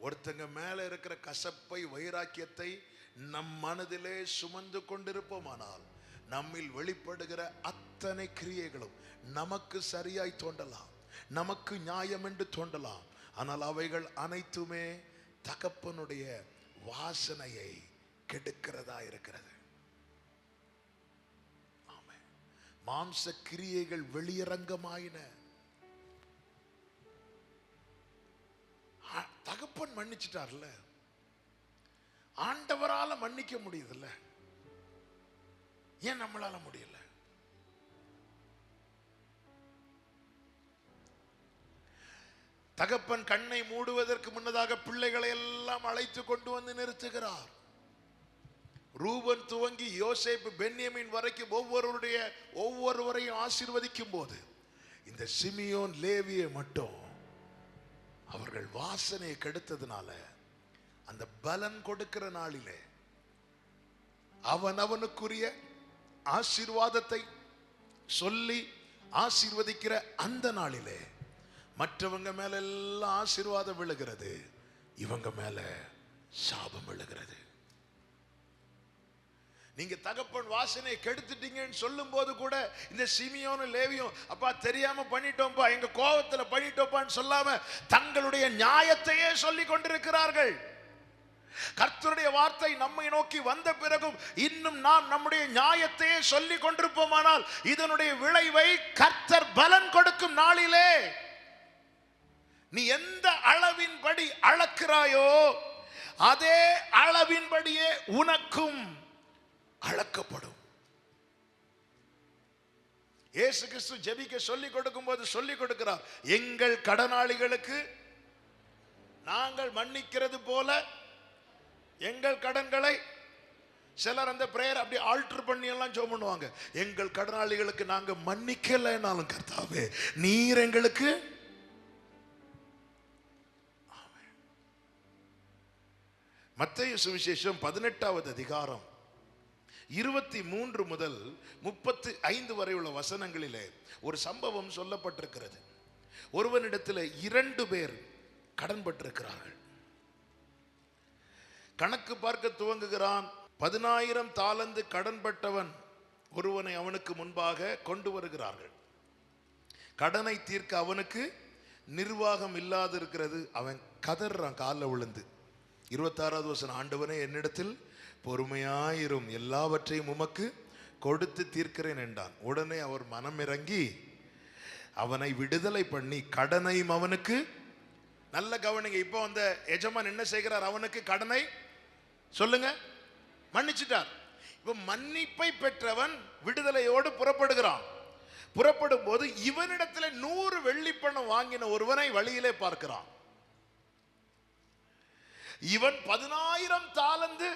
ஒருத்தங்க மேல இருக்கிற கசப்பை வைராக்கியத்தை நம் மனதிலே சுமந்து கொண்டிருப்போமானால் நம்மில் வெளிப்படுகிற அத்தனை கிரியைகளும் நமக்கு சரியாய் தோன்றலாம், நமக்கு நியாயம் என்று தோன்றலாம். ஆனால் அவைகள் அனைத்துமே தகப்பனுடைய வாசனையை கெடுக்கிறதா இருக்கிறது. மாம்ச கிரியைகள் வெளியரங்கமாயின. தகப்பன் மன்னிச்சிட்டார்ல, ஆண்டவரால மன்னிக்க முடியுதுல்ல, ஏன் நம்மளால முடியல? தகப்பன் கண்ணை மூடுவதற்கு முன்னதாக பிள்ளைகளை எல்லாம் அழைத்து கொண்டு வந்து நிறுத்துகிறார். ரூபன் துவங்கி யோசேப்பு பென்யமீன் வரைக்கும் ஒவ்வொருவரையும் ஆசீர்வதிக்கும் போது இந்த சிமியோன் லேவியை மட்டும் அவர்கள் வாசனையை கெடுத்ததுனால அந்த பலன் கொடுக்கிற நாளிலே அவனுக்குரிய ஆசீர்வாதத்தை சொல்லி ஆசீர்வதிக்கிற அந்த நாளிலே மற்றவங்க மேல எல்லாம் ஆசீர்வாதம் விழுகிறது, இவங்க மேல சாபம் விழுகிறது. நீங்க தகப்பன் வாசனையை கெடுத்துட்டீங்கன்னு சொல்லும் போது கூட இந்த சிமியோனும் லேவியும், அப்பா தெரியாம பண்ணிட்டோம்பா, எங்க கோபத்துல பண்ணிட்டோப்பான்னு சொல்லாம தங்களுடைய நியாயத்தையே சொல்லி கொண்டிருக்கிறார்கள். கர்த்தருடைய வார்த்தை நம்மை நோக்கி வந்த பிறகும் இன்னும் நாம் நம்முடைய நியாயத்தையே சொல்லிக் கொண்டிருப்போமானால் இதனுடைய விளைவை கர்த்தர் பலன் கொடுக்கும் நாளிலே நீ எந்த அளவின்படி அளக்கிறாயோ அதே அளவின்படியே உனக்கும் அளக்கப்படும். இயேசு கிறிஸ்து ஜெபிக்க சொல்லிக் கொடுக்கும் போது சொல்லிக் கொடுக்கிறார், எங்கள் கடனாளிகளுக்கு நாங்கள் மன்னிக்கிறது போல எங்கள் கடன்களை. சிலர் அந்த பிரேயர் அப்படி ஆல்டர் பண்ணி எல்லாம் ஜெபம் பண்ணுவாங்க. எங்கள் கடனாளிகளுக்கு நாங்க மன்னிக்கலைனாலும் கர்த்தாவே நீர் எங்களுக்கு. மத்தேயு சுவிசேஷம் 18வது அதிகாரம் 23 முதல் 35 வரை உள்ள வசனங்களிலே ஒரு சம்பவம் சொல்லப்பட்டிருக்கிறது. ஒருவனிடத்தில் 2 பேர் கடன் பட்டிருக்கிறார்கள். கணக்கு பார்க்க துவங்குகிறான். 10,000 தாலந்து கடன் பட்டவன் ஒருவனை அவனுக்கு முன்பாக கொண்டு வருகிறார்கள். கடனை தீர்க்க அவனுக்கு நிர்வாகம் இல்லாது இருக்கிறது. அவன் கதறான் காலில் விழுந்து. 26வது வசனம், ஆண்டவனே என்னிடத்தில் பொறுமையாயிரும், எல்லாவற்றையும் உமக்கு கொடுத்து தீர்க்கிறேன் என்றான். உடனே அவர் மனம் இறங்கி அவனை விடுதலை பண்ணி கடனையும் அவனுக்கு, நல்ல கவனிங்க, இப்போ அந்த எஜமான் என்ன செய்கிறார், அவனுக்கு கடனை சொல்லுங்க மன்னிச்சிட்டார். இப்போ மன்னிப்பை பெற்றவன் விடுதலையோடு புறப்படுகிறான். புறப்படும் போது இவனிடத்தில் 100 வெள்ளிப்பணம் வாங்கின ஒருவனை வழியிலே பார்க்கிறான். இவன் 10,000 தாலந்து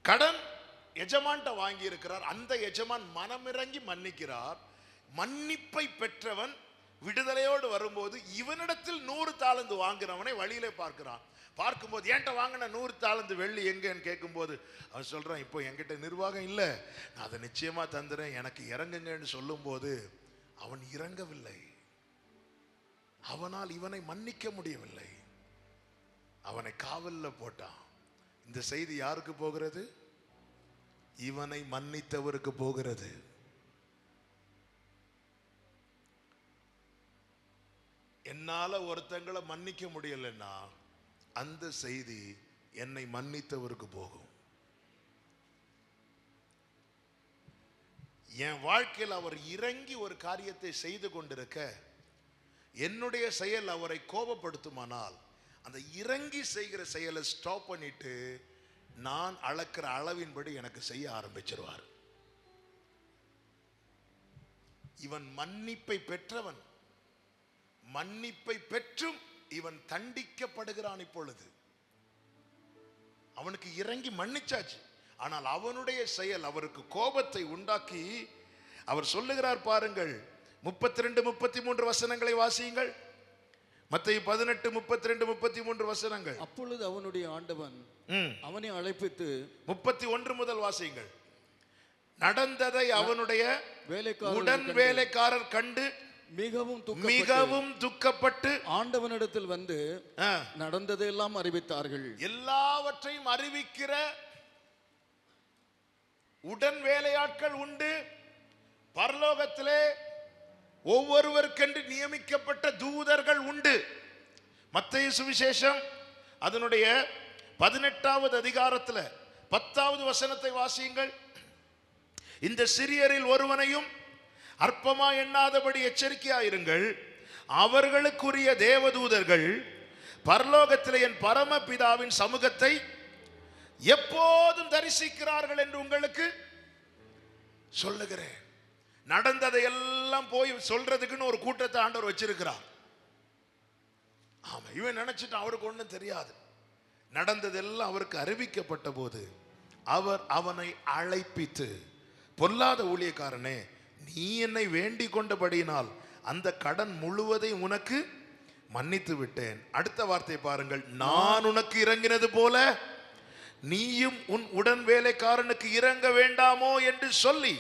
கடன் எஜமான்ட்ட வாங்கி இருக்கிறார். அந்த எஜமான் மனமிறங்கி மன்னிக்கிறார். மன்னிப்பை பெற்றவன் விடுதலையோடு வரும்போது இவனிடத்தில் 100 தாலந்து வாங்கினவனை வழியிலே பார்க்கிறான். பார்க்கும்போது ஏன்ட்ட வாங்கின 100 தாலந்து வெள்ளி எங்கன்னு கேட்கும்போது அவன் சொல்றான், இப்போ என்கிட்ட நிர்வாகம் இல்லை, நான் அதை நிச்சயமா தந்துறேன், எனக்கு இறங்குங்கன்னு சொல்லும் போது அவன் இறங்கவில்லை. அவனால் இவனை மன்னிக்க முடியவில்லை. அவனை காவல்ல போட்டான். இந்த செய்தி யாருக்கு போகிறது? இவனை மன்னித்தவருக்கு போகிறது. என்னால ஒருத்தங்களை மன்னிக்க முடியலன்னா அந்த செய்தி என்னை மன்னித்தவருக்கு போகும். என் வாழ்க்கையில் அவர் இறங்கி ஒரு காரியத்தை செய்து கொண்டிருக்க என்னுடைய செயல் அவரை கோபப்படுத்துமானால் அந்த இறங்கி செய்கிற செயலை ஸ்டாப் பண்ணிட்டு நான் அளக்கிற அளவின்படி எனக்கு செய்ய ஆரம்பிச்சிருவார். இவன் மன்னிப்பை பெற்றவன். மன்னிப்பை பெற்றும் இவன் தண்டிக்கப்படுகிறான். இப்பொழுது அவனுக்கு இறங்கி மன்னிச்சாச்சு, ஆனால் அவனுடைய செயல் அவருக்கு கோபத்தை உண்டாக்கி அவர் சொல்லுகிறார் பாருங்கள். 32, 33 வசனங்களை வாசியுங்கள். மத்தேயு 18, 32, 33 வசனங்கள். அப்பொழுது அவனுடைய ஆண்டவன் அவனை அழைப்பித்து 31 முதல் வாசியுங்கள். நடந்ததை அவனுடைய உடன் வேலைக்காரர் கண்டு மிகவும் துக்கப்பட்டு ஆண்டவனிடத்தில் வந்து நடந்ததெல்லாம் அறிவித்தார்கள். எல்லாவற்றையும் அறிவிக்கிற உடன் வேலையாட்கள் உண்டு. பரலோகத்திலே ஒவ்வொருவருக்கென்று நியமிக்கப்பட்ட தூதர்கள் உண்டு. மத்தேயு சுவிசேஷம் அதனுடைய 18வது அதிகாரத்தில் 10வது வசனத்தை வாசியுங்கள். இந்த சிறியரில் ஒருவனையும் அற்பமா எண்ணாதபடி எச்சரிக்கையாயிருங்கள். அவர்களுக்குரிய தேவதூதர்கள் பரலோகத்தில் என் பரமபிதாவின் சமூகத்தை எப்போதும் தரிசிக்கிறார்கள் என்று உங்களுக்கு சொல்லுகிறேன். நடந்ததை எல்லாம் போய் சொல்றதுக்குன்னு ஒரு கூட்டத்தை ஆண்டவர் வச்சிருக்கிறார். ஆமா, இவன் நினைச்சிட்டு அவருக்கு ஒண்ணும் தெரியாது. நடந்ததெல்லாம் அவருக்கு அறிவிக்கப்பட்ட போது அவர் அவனை அழைப்பித்து, பொல்லாத ஊழியக்காரனே, நீ என்னை வேண்டிக் கொண்டபடியினால் அந்த கடன் முழுவதையும் உனக்கு மன்னித்து விட்டேன். அடுத்த வார்த்தை பாருங்கள். நான் உனக்கு இறங்கினது போல நீயும் உன் உடன் வேலைக்காரனுக்கு இறங்க வேண்டாமோ என்று சொல்லி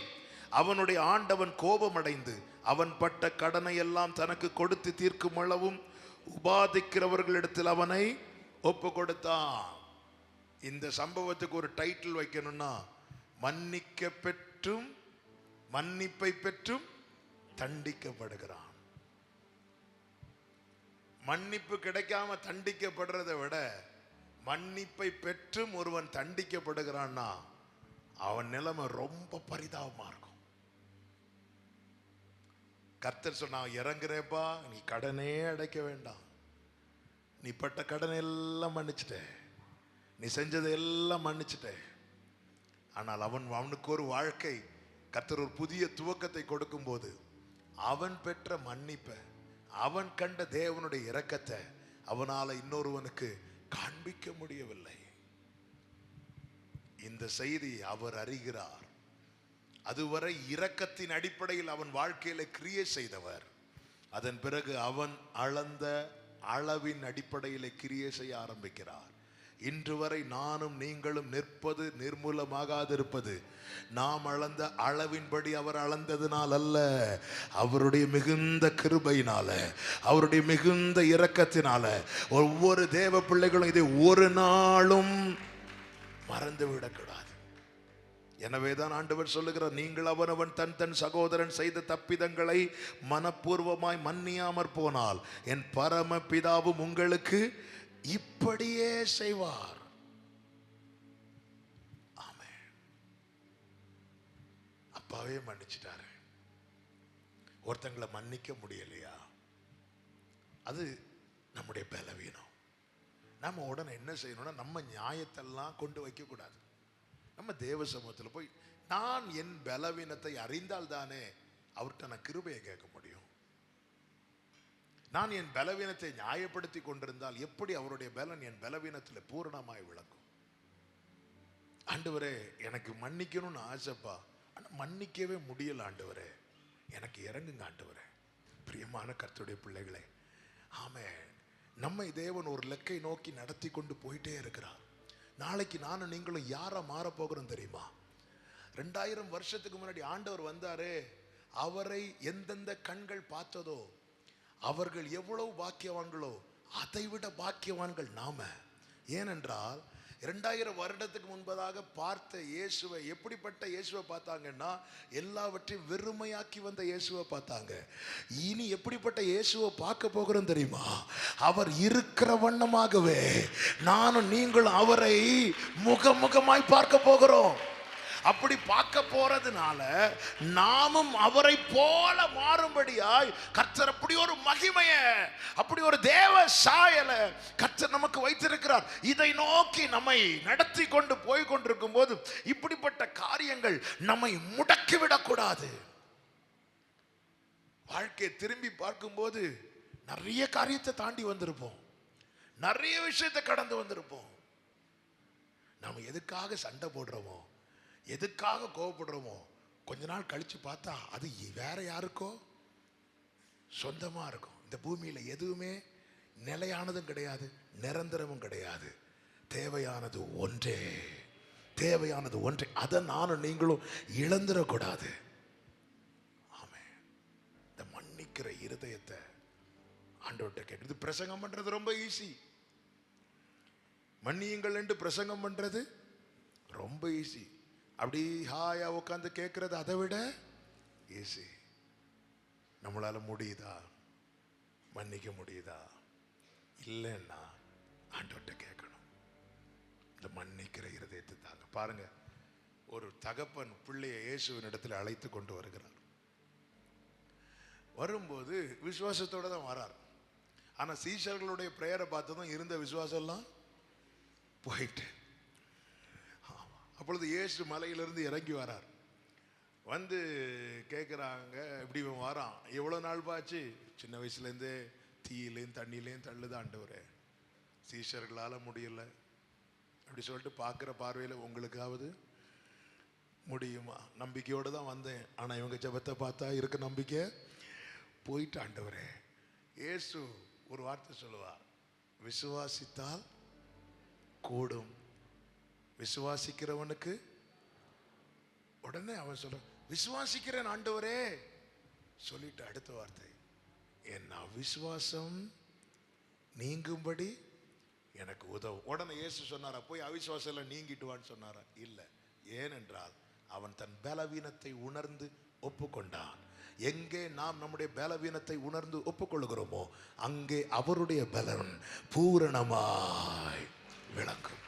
அவனுடைய ஆண்டவன் கோபமடைந்து அவன் பட்ட கடனை எல்லாம் தனக்கு கொடுத்து தீர்க்கும் அளவும் உபாதிக்கிறவர்களிடத்தில் அவனை ஒப்பு கொடுத்தான். இந்த சம்பவத்துக்கு ஒரு டைட்டில் வைக்கணும்னா, மன்னிக்க பெற்றும் மன்னிப்பை பெற்றும் தண்டிக்கப்படுகிறான். மன்னிப்பு கிடைக்காம தண்டிக்கப்படுறதை விட மன்னிப்பை பெற்றும் ஒருவன் தண்டிக்கப்படுகிறான்னா அவன் நிலைமை ரொம்ப பரிதாபமா இருக்கும். கர்த்தர் சொன்னா, இறங்குறேப்பா, நீ கடனே அடைக்க வேண்டாம், நீ பட்ட கடனை எல்லாம் மன்னிச்சிட்ட, நீ செஞ்சதை எல்லாம் மன்னிச்சிட்ட. ஆனால் அவனுக்கு ஒரு வாழ்க்கை, கர்த்தர் ஒரு புதிய துவக்கத்தை கொடுக்கும் போது அவன் பெற்ற மன்னிப்பை, அவன் கண்ட தேவனுடைய இரக்கத்தை அவனால இன்னொருவனுக்கு காண்பிக்க முடியவில்லை. இந்த செய்தி அவர் அறிகிறார். அதுவரை இரக்கத்தின் அடிப்படையில் அவன் வாழ்க்கையில கிரியை செய்தவர். அதன் பிறகு அவன் அளந்த அளவின் அடிப்படையில் கிரியை செய்ய ஆரம்பிக்கிறார். இன்று வரை நானும் நீங்களும் நிற்பது, நிர்மூலமாகாதிருப்பது நாம் அளந்த அளவின்படி அவர் அளந்ததினால் அல்ல, அவருடைய மிகுந்த கிருபையினால, அவருடைய மிகுந்த இரக்கத்தினால. ஒவ்வொரு தேவ பிள்ளைகளும் இதை ஒரு நாளும் மறந்து விடக்கூடாது. எனவேதான் ஆண்டவர் சொல்லுகிறார், நீங்கள் அவனவன் தன் தன் சகோதரன் செய்த தப்பிதங்களை மனப்பூர்வமாய் மன்னியாமற் போனால் என் பரம பிதாவும் உங்களுக்கு இப்படியே செய்வார். ஆமென். அப்பாவே மன்னிச்சிட்டாரு, ஒருத்தங்களை மன்னிக்க முடியலையா? அது நம்முடைய பலவீனம். நம்ம உடனே என்ன செய்யணும்னா, நம்ம நியாயத்தெல்லாம் கொண்டு வைக்க கூடாது. நம்ம தேவ சமூகத்தில் போய் நான் என் பலவீனத்தை அறிந்தால் தானே அவர்கிட்ட நான் கிருபையை கேட்க முடியும். நான் என் பலவீனத்தை நியாயப்படுத்தி கொண்டிருந்தால் எப்படி அவருடைய பலன் என் பலவீனத்தில் பூரணமாய் விளக்கும்? ஆண்டவரே, எனக்கு மன்னிக்கணும்னு ஆசைப்பா, ஆனால் மன்னிக்கவே முடியல ஆண்டவரே, எனக்கு இறங்குங்க ஆண்டவரே. பிரியமான கர்த்தருடைய பிள்ளைகளே, ஆமென். நம்மை தேவன் ஒரு லக்கை நோக்கி நடத்தி கொண்டு போயிட்டே இருக்கிறார். நாளைக்கு நானும் நீங்களும் யாரா மாற போகிறோம் தெரியுமா? 2000 வருஷத்துக்கு முன்னாடி ஆண்டவர் வந்தாரே, அவரை எந்தெந்த கண்கள் பார்த்ததோ அவர்கள் எவ்வளவு பாக்கியவான்களோ அதை விட பாக்கியவான்கள் நாம. ஏனென்றால் 2000 வருடத்துக்கு முன்பதாக பார்த்த இயேசுவை, எப்படிப்பட்ட இயேசுவை பார்த்தாங்கன்னா, எல்லாவற்றையும் வெறுமையாக்கி வந்த இயேசுவை பார்த்தாங்க. இனி எப்படிப்பட்ட இயேசுவை பார்க்க போகிறோம் தெரியுமா? அவர் இருக்கிற வண்ணமாகவே நானும் நீங்களும் அவரை முகமுகமாய் பார்க்க போகிறோம். அப்படி பார்க்க போறதுனால நாமும் அவரை போல மாறும்படியாய் கர்த்தர் அப்படி ஒரு மகிமைய, அப்படி ஒரு தேவ சாயலை கர்த்தர் நமக்கு வைத்திருக்கிறார். இதை நோக்கி நம்மை நடத்தி கொண்டு போய் கொண்டிருக்கும் போது இப்படிப்பட்ட காரியங்கள் நம்மை முடக்கிவிடக்கூடாது. வாழ்க்கையை திரும்பி பார்க்கும்போது நிறைய காரியத்தை தாண்டி வந்திருப்போம், நிறைய விஷயத்தை கடந்து வந்திருப்போம். நாம எதுக்காக சண்டை போடுறோமோ, எதுக்காக கோவப்படுறோமோ, கொஞ்ச நாள் கழிச்சு பார்த்தா அது வேற யாருக்கோ சொந்தமா இருக்கும். இந்த பூமியில எதுவுமே நிலையானதும் கிடையாது, நிரந்தரமும் கிடையாது. தேவையானது ஒன்றே, தேவையானது ஒன்றே. அதை நானும் நீங்களும் இழந்துடக்கூடாது. ஆமென். இந்த மன்னிக்கிற இருதயத்தை ஆண்டவர்கிட்ட கேட்கிறது. பிரசங்கம் பண்றது ரொம்ப ஈஸி, மன்னியுங்கள் என்று பிரசங்கம் பண்றது ரொம்ப ஈஸி. அப்படி ஹாயா உட்காந்து கேட்கறது அதை விட ஈஸி. நம்மளால முடியுதா? மன்னிக்க முடியுதா? இல்லைன்னா ஆண்டவர்கிட்ட கேட்கணும். இந்த மன்னிக்கிற இருதயத்தை தாங்க. பாருங்க, ஒரு தகப்பன் பிள்ளையை இயேசுவின் இடத்துல அழைத்து கொண்டு வருகிறார். வரும்போது விசுவாசத்தோட தான் வரார். ஆனா சீஷர்களுடைய பிரேயரை பார்த்ததும் இருந்த விசுவாசம் எல்லாம் போயிட்டு, அப்பொழுது இயேசு மலையிலிருந்து இறங்கி வரார். வந்து கேட்குறாங்க, இப்படி இவன் வரான், எவ்வளோ நாள் பாச்சு? சின்ன வயசுலேருந்தே தீயிலையும் தண்ணியிலையும் தள்ளுது ஆண்டவரே, சீஷர்களால் முடியல. அப்படி சொல்லிட்டு பார்க்குற பார்வையில் உங்களுக்காவது முடியுமா? நம்பிக்கையோடு தான் வந்தேன், ஆனால் இவங்க ஜெபத்தை பார்த்தா இருக்க நம்பிக்கை போயிட்டு. ஆண்டவரே, இயேசு ஒரு வார்த்தை சொல்லுவார், விசுவாசித்தால் கூடும். விசுவாசிக்கிறவனுக்கு உடனே அவன் சொல்ற, விசுவாசிக்கிறேன் ஆண்டவரே சொல்லிட்டு அடுத்த வார்த்தை, என் அவிசுவாசம் நீங்கும்படி எனக்கு உதவும். உடனே இயேசு சொன்னாரா, போய் அவிசுவாசம் எல்லாம் நீங்கிட்டுவான்னு சொன்னாரா? இல்லை. ஏனென்றால் அவன் தன் பலவீனத்தை உணர்ந்து ஒப்புக்கொண்டான். எங்கே நாம் நம்முடைய பலவீனத்தை உணர்ந்து ஒப்புக்கொள்கிறோமோ அங்கே அவருடைய பலன் பூரணமாய் விளங்கும்.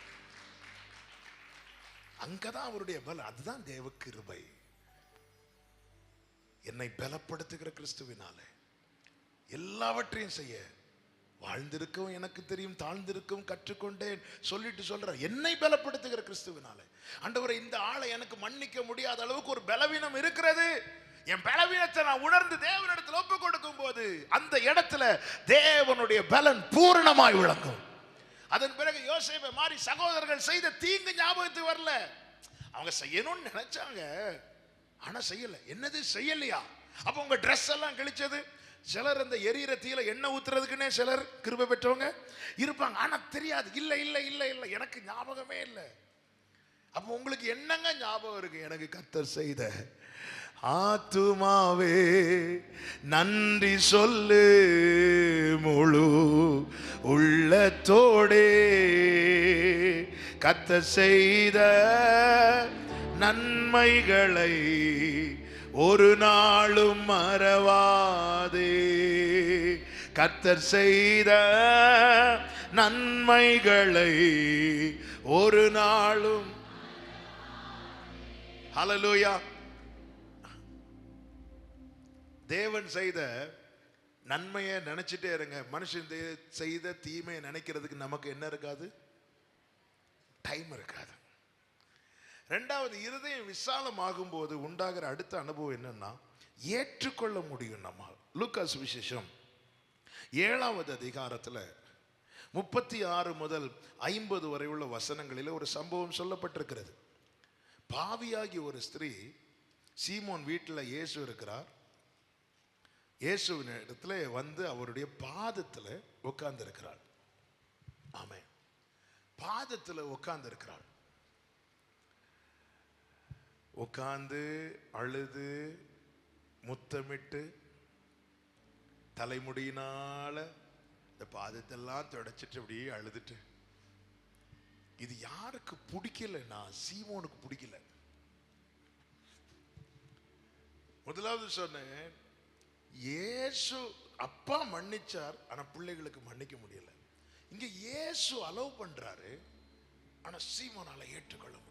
அங்கதான் அவருடைய பலன். அதுதான் தேவ கிருபை. என்னை பலப்படுத்துகிற கிறிஸ்துவினாலே எல்லாவற்றையும் செய்ய வாழ்ந்திருக்கவும் எனக்கு தெரியும், தாழ்ந்திருக்கவும் கற்றுக்கொண்டேன் சொல்லிட்டு சொல்ற என்னை பலப்படுத்துகிற கிறிஸ்துவினாலே. ஆண்டவரே, இந்த ஆளை எனக்கு மன்னிக்க முடியாத அளவுக்கு ஒரு பலவீனம் இருக்கிறது. என் பலவீனத்தை நான் உணர்ந்து தேவனிடத்தில் ஒப்பு கொடுக்கும் போது அந்த இடத்துல தேவனுடைய பலன் பூரணமாய் விளங்கும். அதன் பிறகு யோசேப்பை மாதிரி சகோதரர்கள் செய்த தீங்கு ஞாபகத்துக்கு வரல. அவங்க செய்யணும்னு நினைச்சாங்க, ஆனா செய்யல. என்னது செய்யலையா? அப்ப உங்க ட்ரெஸ் எல்லாம் கிழிச்சது. சிலர் இந்த எரியிற தீயில எண்ணெய் ஊத்துறதுக்குன்னே சிலர் கிருபை பெற்றவங்க இருப்பாங்க. ஆனா தெரியாது. இல்ல இல்ல இல்ல இல்ல எனக்கு ஞாபகமே இல்லை. அப்ப உங்களுக்கு என்னங்க ஞாபகம் இருக்கு? எனக்கு கர்த்தர் செய்த ஆத்துமாவே நன்றி சொல்லு முழு உள்ளத்தோடே, கர்த்தர் செய்த நன்மைகளை ஒரு நாளும் மறவாதே. கர்த்தர் செய்த நன்மைகளை ஒரு நாளும். ஹல்லேலூயா. தேவன் செய்த நன்மையை நினைச்சிட்டே இருங்க. மனுஷன் செய்த தீமையை நினைக்கிறதுக்கு நமக்கு என்ன இருக்காது? டைம் இருக்காது. ரெண்டாவது, இருதயம் விசாலமாகும் போது உண்டாகிற அடுத்த அனுபவம் என்னன்னா, ஏற்றுக்கொள்ள முடியும். நம்ம லூக்கா சுவிசேஷம் 7வது அதிகாரத்துல 36 முதல் 50 வரை உள்ள வசனங்களில் ஒரு சம்பவம் சொல்லப்பட்டிருக்கிறது. பாவியாகி ஒரு ஸ்திரீ சீமோன் வீட்டில் இயேசு இருக்கிறார். இயேசுவின் இடத்துல வந்து அவருடைய பாதத்துல உட்கார்ந்து இருக்கிறாள். ஆமென். பாதத்துல உட்கார்ந்து இருக்கிறாள். உட்கார்ந்து அழுது முத்தமிட்டு தலைமுடியினால இந்த பாதத்தெல்லாம் தொடச்சிட்டு அப்படியே அழுதுட்டு. இது யாருக்கு பிடிக்கலன்னா சீமோனுக்கு பிடிக்கல. முதலாவது சொன்னேன், இயேசு அப்பா மன்னிச்சார், ஆனா பிள்ளைகளுக்கு மன்னிக்க முடியல. இங்க இயேசு அலோவ் பண்றாரு, ஆனா சீமோனால ஏற்றுக்கொள்ள முடியல.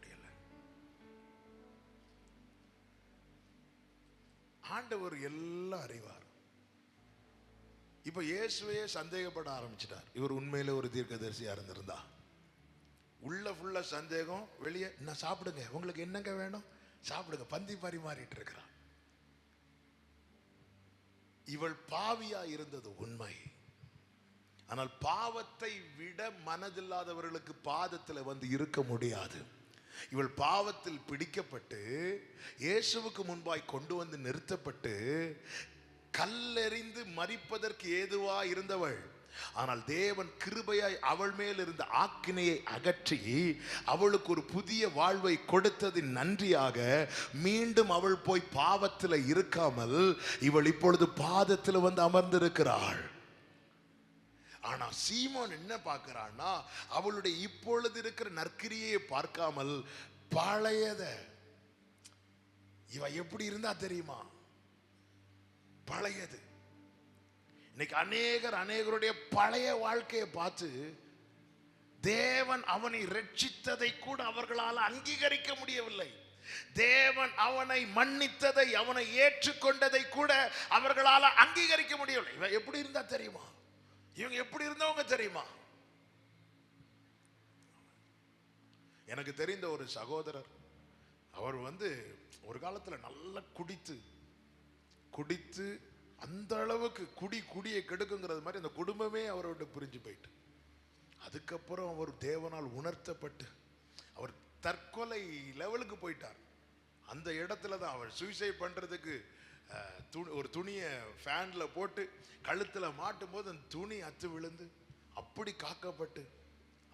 ஆண்டவர் எல்லாம் அறிவார். இப்ப இயேசுவையே சந்தேகப்பட ஆரம்பிச்சிட்டார். இவர் உண்மையில ஒரு தீர்க்கதரிசியா இருந்திருந்தா உள்ள ஃபுல்லா சந்தேகம், வெளியே என்ன சாப்பிடுங்க, உங்களுக்கு என்னங்க வேணும் சாப்பிடுங்க, பந்தி பரிமாறிட்டு இருக்கிறான். இவள் பாவியா இருந்தது உண்மை. ஆனால் பாவத்தை விட மனதில்லாதவர்களுக்கு பாதத்தில் வந்து இருக்க முடியாது. இவள் பாவத்தில் பிடிக்கப்பட்டு இயேசுவுக்கு முன்பாய் கொண்டு வந்து நிறுத்தப்பட்டு கல்லெறிந்து மரிப்பதற்கு ஏதுவா இருந்தவள். ஆனால் தேவன் கிருபையாய் அவள் மேல் இருந்த ஆக்கினையை அகற்றி அவளுக்கு ஒரு புதிய வாழ்வை கொடுத்ததின் நன்றியாக மீண்டும் அவள் போய் பாவத்தில் இருக்காமல் இவள் இப்பொழுது பாதத்தில் வந்து அமர்ந்திருக்கிறாள். ஆனா சீமோன் என்ன பார்க்கிறான்னா, அவளுடைய இப்பொழுது இருக்கிற நற்கிரியை பார்க்காமல் பழையத. இவ எப்படி இருந்தா தெரியுமா? பழையது. இன்னைக்கு அநேகருடைய பழைய வாழ்க்கையை பார்த்து தேவன் அவனை ரட்சித்ததை கூட அவர்களால் அங்கீகரிக்க முடியவில்லை. தேவன் அவனை மன்னித்ததை, அவனை ஏற்றுக்கொண்டதை கூட அவர்களால் அங்கீகரிக்க முடியவில்லை. இவன் எப்படி இருந்தா தெரியுமா? இவங்க எப்படி இருந்தவங்க தெரியுமா? எனக்கு தெரிந்த ஒரு சகோதரர், அவர் வந்து ஒரு காலத்துல நல்லா குடித்து அந்த அளவுக்கு குடியை கெடுக்குங்கிறது மாதிரி அந்த குடும்பமே அவரோட பிரிஞ்சு போயிட்டு, அதுக்கப்புறம் அவர் தேவனால் உணர்த்தப்பட்டு அவர் தற்கொலை லெவலுக்கு போயிட்டார். அந்த இடத்துல தான் அவர் சூசைட் பண்றதுக்கு ஒரு துணியை ஃபேன்ல போட்டு கழுத்துல மாட்டும் போது அந்த துணி அத்து விழுந்து அப்படி காக்கப்பட்டு,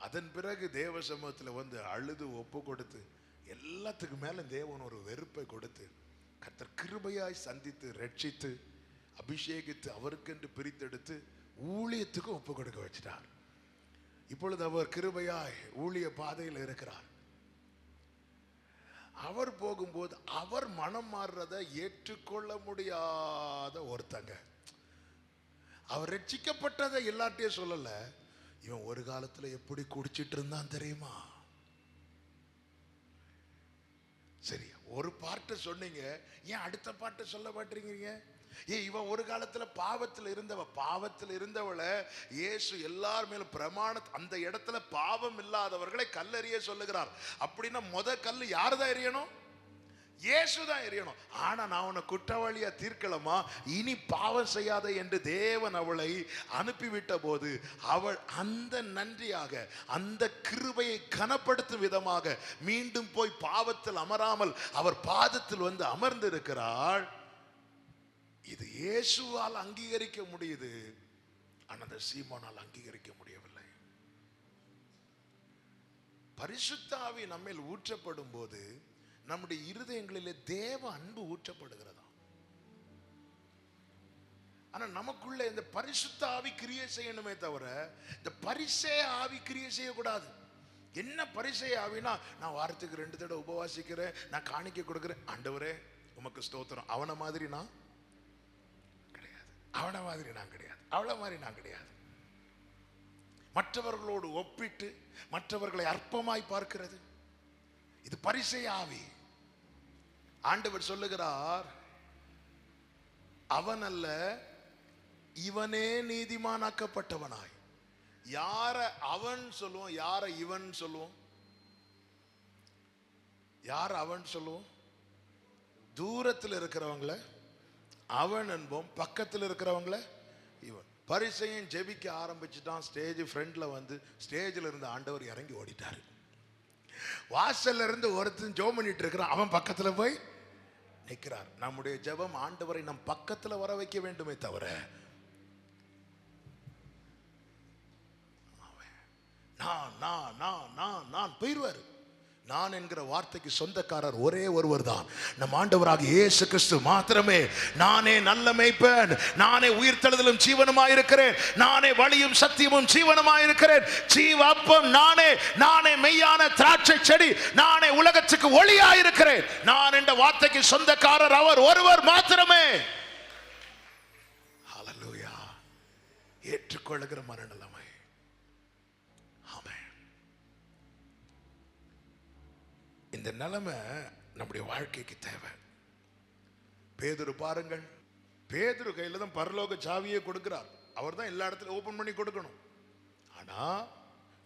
அதன் பிறகு தேவ சமூகத்தில் வந்து அழுது ஒப்பு கொடுத்து எல்லாத்துக்கு மேல தேவன் ஒரு வெறுப்பை கொடுத்து கர்த்தர் கிருபையாய் சந்தித்து ரட்சித்து அபிஷேகித்து அவருக்கென்று பிரித்தெடுத்து ஊழியத்துக்கு ஒப்பு கொடுக்க வச்சிட்டார். இப்பொழுது அவர் கிருபையாய் ஊழிய பாதையில் இருக்கிறார். அவர் போகும்போது அவர் மனம் மாறுறதை ஏற்றுக்கொள்ள முடியாத ஒருத்தங்க. அவர் ரட்சிக்கப்பட்டதை எல்லார்ட்டையும் சொல்லல. இவன் ஒரு காலத்துல எப்படி குடிச்சிட்டு இருந்தான் தெரியுமா? சரி, ஒரு பாட்டு சொன்னீங்க, ஏன் அடுத்த பாட்டு சொல்ல மாட்டீங்க? இவன் ஒரு காலத்துல பாவத்தில் இருந்தவளை இயேசு எல்லார் மேலும் பிரமாண அந்த இடத்துல பாவம் இல்லாதவர்களை கல்லெறிய சொல்லுகிறார். அப்படின்னா கல்லு யாருதான் எறியணும்? இயேசுதான் எறியணும். ஆனா நான் உன்னை குற்றவாளியா தீர்க்கலமா, இனி பாவம் செய்யாத என்று தேவன் அவளை அனுப்பிவிட்ட போது அவள் அந்த நன்றியாக அந்த கிருபையை கனப்படுத்தும் விதமாக மீண்டும் போய் பாவத்தில் அமராமல் அவர் பாதத்தில் வந்து அமர்ந்திருக்கிறாள். இது இயேசுவால் அங்கீகரிக்க முடியுது, ஆனால் சீமோனால் அங்கீகரிக்க முடியவில்லை. பரிசுத்த ஆவி நம்மேல் ஊற்றப்படும் போது நம்முடைய இருதயங்களிலே தேவ அன்பு ஊற்றப்படுகிறதா? ஆனா நமக்குள்ள இந்த பரிசுத்த ஆவி கிரியை செய்யணுமே தவிர இந்த பரிசே ஆவி கிரியை செய்யக்கூடாது. என்ன பரிசே ஆவினா, நான் வாரத்துக்கு 2 தடவை உபவாசிக்கிறேன், நான் காணிக்கை கொடுக்கிறேன், ஆண்டவரே உமக்கு ஸ்தோத்திரம். அவனை மாதிரி நான் கிடையாது, அவனை மாதிரி நான் கிடையாது, அவளை மாதிரி நான் கிடையாது. மற்றவர்களோடு ஒப்பிட்டு மற்றவர்களை அற்பமாய் பார்க்கிறது, இது பரிசே ஆவி. ஆண்டவர் சொல்லுகிறார், அவன் அல்ல இவனே நீதிமானாக்கப்பட்டவனாய். யார அவன் சொல்லுவோம், யார இவன் சொல்லுவோம்? யார் அவன் சொல்லுவோம்? தூரத்தில் இருக்கிறவங்கள அவன் என்போம், பக்கத்தில் இருக்கிறவங்கள இவன். பரிசையும் ஜெபிக்க ஆரம்பிச்சுட்டான். ஸ்டேஜ் ஃப்ரண்ட்ல வந்து ஸ்டேஜில் இருந்த ஆண்டவர் இறங்கி ஓடிட்டாரு. வாசல்ல இருந்து ஒருத்தன் ஜெபம் பண்ணிட்டு இருக்கிறான், அவன் பக்கத்துல போய் நிற்கிறார். நம்முடைய ஜெபம் ஆண்டவரை நம் பக்கத்துல வர வைக்க வேண்டுமே தவிர நான் போயிடுவாரு. நான் என்கிற வார்த்தைக்கு சொந்தக்காரர் ஒரே ஒருவர் தான், நம் ஆண்டவராக இயேசு கிறிஸ்து மாத்திரமே. நானே நல்ல மேய்ப்பன், நானே உயிர்த்தெழுதலும் ஜீவனுமாயிருக்கிறேன், நானே வழியும் சத்தியமும் ஜீவனுமாயிருக்கிறேன், ஜீவ அப்பம் நானே, நானே மெய்யான திராட்சை செடி, நானே உலகத்துக்கு ஒளியாயிருக்கிறேன். நான் என்ற வார்த்தைக்கு சொந்தக்காரர் அவர் ஒருவர் மாத்திரமே. ஹல்லேலூயா. ஏற்றுக்கொள்ளுகிற மனநிலைமை. இந்த நிலைமை நம்முடைய வாழ்க்கைக்கு தேவை. பேதுரு பாருங்கள், பேதுரு கையில தான் பரலோக சாவியை கொடுக்கிறார். அவர் தான் எல்லா இடத்துல ஓபன் பண்ணி கொடுக்கணும். ஆனா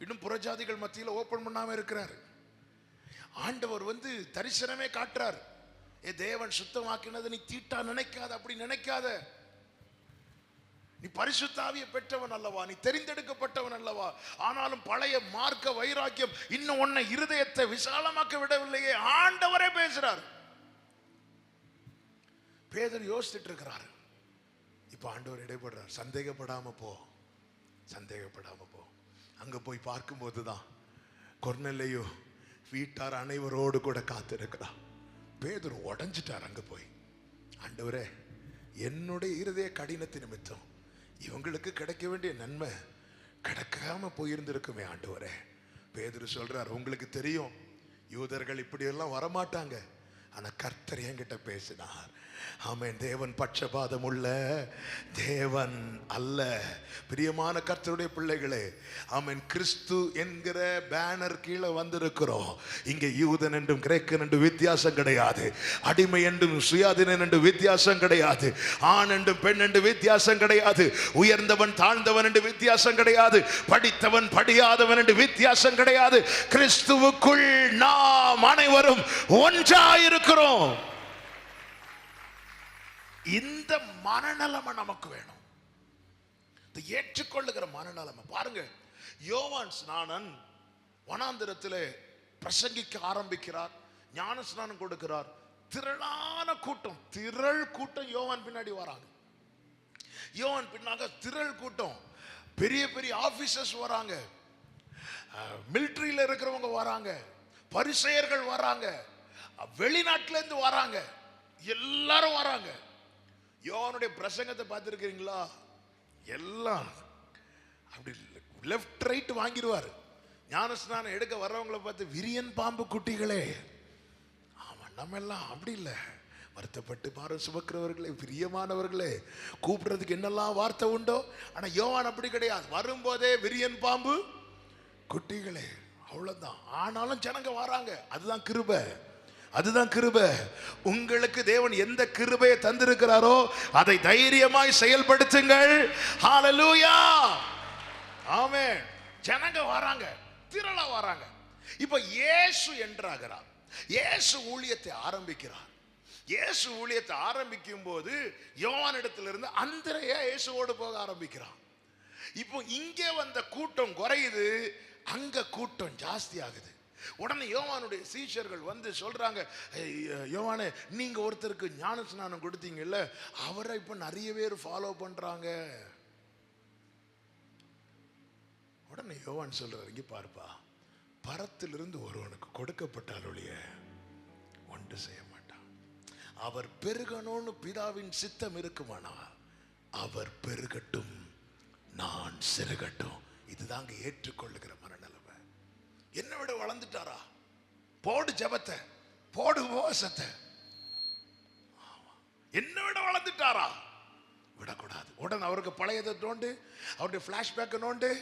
இன்னும் புறஜாதிகள் மத்தியில் ஓபன் பண்ணாம இருக்கிறார். ஆண்டவர் வந்து தரிசனமே காட்டுறார். தேவன் சுத்தமாக்கினது நீ தீட்டா நினைக்காத, அப்படி நினைக்காத. நீ பரிசுத்த ஆவியை பெற்றவன் அல்லவா, நீ தெரிந்தெடுக்கப்பட்டவன் அல்லவா. ஆனாலும் பழைய மார்க்க வைராக்கியம் இன்னும் உன்னை இருதயத்தை விசாலமாக்க விடவில்லையே. ஆண்டவரே பேசுறார். பேதர் யோசிச்சுட்டு இருக்கிறார். இப்ப ஆண்டவர் இடைப்படுறார். சந்தேகப்படாம போ, சந்தேகப்படாம போ. அங்க போய் பார்க்கும் போதுதான் கொர்நேலியு வீட்டார் அனைவரோடு கூட காத்திருக்கிறார். பேதுரு உடைஞ்சிட்டார். அங்க போய், ஆண்டவரே என்னுடைய இருதய கடினத்தின் நிமித்தம் இவங்களுக்கு கிடைக்க வேண்டிய நன்மை கிடைக்காம போயிருந்திருக்குமே ஆண்டவரே. பேதுரு சொல்றார், உங்களுக்கு தெரியும் யூதர்கள் இப்படி எல்லாம் வரமாட்டாங்க, ஆனா கர்த்தர் என்கிட்ட பேசினார். ஆமென். தேவன் பட்சபாதம் உள்ள தேவன் அல்ல. பிரியமான கர்த்தருடைய பிள்ளைகளே, ஆமென். கிறிஸ்து என்கிற பேனர் கீழே வந்திருக்கிறோம். இங்கே யூதன் என்றும் கிரேக்கன் என்றும் வித்தியாசம் கிடையாது, அடிமை என்றும் சுயாதீனன் என்று வித்தியாசம் கிடையாது, ஆண் என்றும் பெண் என்று வித்தியாசம் கிடையாது, உயர்ந்தவன் தாழ்ந்தவன் என்று வித்தியாசம் கிடையாது, படித்தவன் படியாதவன் என்று வித்தியாசம் கிடையாது. கிறிஸ்துவுக்குள் நாம் அனைவரும் ஒன்றாயிருக்கிறோம். இந்த மனநலமை நமக்கு வேணும், ஏற்றுக்கொள்ளுகிற மனநலமை. பாருங்க, யோவான் ஸ்நானன் வனாந்திரத்திலே பிரசங்கிக்க ஆரம்பிக்கிறார், ஞான ஸ்நானம் கொடுக்கிறார். திரளான கூட்டம், திரள் கூட்டம் யோவான் பின்னாடி வராங்க. யோவான் பின்னாக திரள் கூட்டம், பெரிய பெரிய ஆபீசர்ஸ் வராங்க, மிலிட்டரியில இருக்கிறவங்க வராங்க, பரிசேயர்கள் வராங்க, வெளிநாட்டுல இருந்து வராங்க, எல்லாரும் வராங்க. யோவானுடைய பிரசங்கத்தை பார்த்திருக்கிறீங்களா? எல்லாம் அப்படி லெஃப்ட் ரைட் வாங்கிடுவார். ஞானஸ்நானம் எடுக்க வர்றவங்களை பார்த்து, விரியன் பாம்பு குட்டிகளே, நம்ம எல்லாம் அப்படி இல்லை. வருத்தப்பட்டு பாரம் சுமக்கிறவர்களே, பிரியமானவர்களே, கூப்பிடுறதுக்கு என்னெல்லாம் வார்த்தை உண்டோ. ஆனா யோவான் அப்படி கிடையாது. வரும்போதே விரியன் பாம்பு குட்டிகளே, அவ்வளவுதான். ஆனாலும் ஜனங்க வராங்க. அதுதான் கிருபை, அதுதான் கிருபை. உங்களுக்கு தேவன் எந்த கிருபையை தந்திருக்கிறாரோ அதை தைரியமாய் செயல்படுத்துங்கள். ஹalleluya, ஆமென். ஜனங்க வராங்க, திரளா வராங்க. இப்ப இயேசு என்றாகிறார். இயேசு ஊழியத்தை ஆரம்பிக்கிறார். இயேசு ஊழியத்தை ஆரம்பிக்கும் போது யோவானிடத்திலிருந்து அந்திரேயா இயேசுவோடு போக ஆரம்பிக்கிறான். இப்போ இங்கே வந்த கூட்டம் குறையுது, அங்க கூட்டம் ஜாஸ்தி ஆகுது. உடனே யோவானுடைய சீஷர்கள் வந்து சொல்றாங்க, யோவானே, நீங்க ஒருத்தருக்கு ஞான ஸ்நானம் கொடுத்தீங்கல்ல, அவரை இப்ப நிறைய பேர் ஃபாலோ பண்றாங்க. உடனே யோவான் சொல்றாரு, இங்க பாருப்பா, பரத்திலிருந்து ஒருவனுக்கு கொடுக்கப்பட்டால் ஒழிய ஒன்று செய்ய மாட்டான். அவர் பெருகணும்னு பிதாவின் சித்தம் இருக்குமானா அவர் பெருகட்டும், நான் சிறுகட்டும். இதுதாங்க ஏற்றுக்கொள்ளுகிற மனநிலைமை. என்னை விட வளர்ந்துட்டாரா, போடு ஜபத்தை, போடு உபவாசத்தை. என்னை விட வளர்ந்துட்டாரா, விடக்கூடாது. உடனே அவருக்கு பழையதை நோண்டு, அவருடைய பிளாஷ்பேக்கை நோண்டு,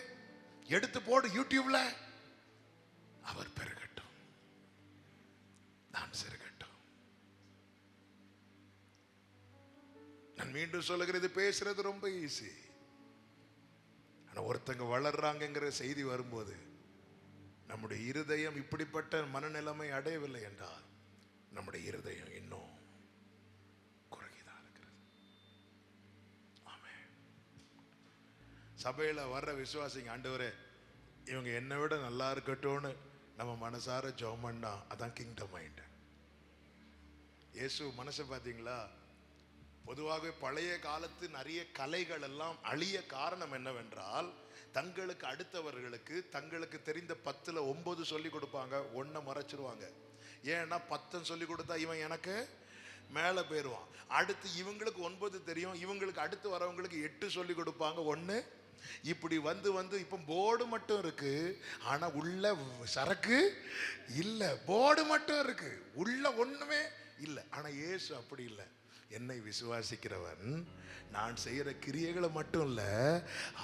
எடுத்து போடு யூடியூப்ல. அவர் பெருகட்டும், நான் சிறுகட்டும். நான் மீண்டும் சொல்லுகிறது, பேசுறது ரொம்ப ஈஸி. ஆனா ஒருத்தங்க வளர்றாங்கிற செய்தி வரும்போது நம்முடைய இருதயம் இப்படிப்பட்ட மனநிலைமை அடையவில்லை என்றால் நம்முடைய இருதயம் இன்னும் குறுகிதான் இருக்கிறது. ஆமென். சபையில வர்ற விசுவாசிங்க, ஆண்டவரே இவங்க என்னை விட நல்லா இருக்கட்டும்னு நம்ம மனசார ஜெபம் பண்ணா அதான் கிங்டம் மைண்ட். இயேசு மனசை பார்த்தீங்களா? பொதுவாகவே பழைய காலத்து நிறைய கலைகள் எல்லாம் அழிய காரணம் என்னவென்றால், தங்களுக்கு அடுத்தவர்களுக்கு தங்களுக்கு தெரிந்த 10ல் 9 சொல்லி கொடுப்பாங்க, 1 மறைச்சிருவாங்க. ஏன்னா 10 சொல்லி கொடுத்தா இவன் எனக்கு மேலே போயிடுவான். அடுத்து இவங்களுக்கு 9 தெரியும், இவங்களுக்கு அடுத்து வரவங்களுக்கு 8 சொல்லி கொடுப்பாங்க, 1. இப்படி வந்து வந்து இப்போ போர்டு மட்டும் இருக்கு, ஆனா உள்ள சரக்கு இல்லை. போர்டு மட்டும் இருக்கு, உள்ள ஒண்ணுமே இல்லை. ஆனா இயேசு அப்படி இல்லை. என்னை விசுவாசிக்கிறவன் நான் செய்யற கிரியைகளை மட்டும் இல்ல,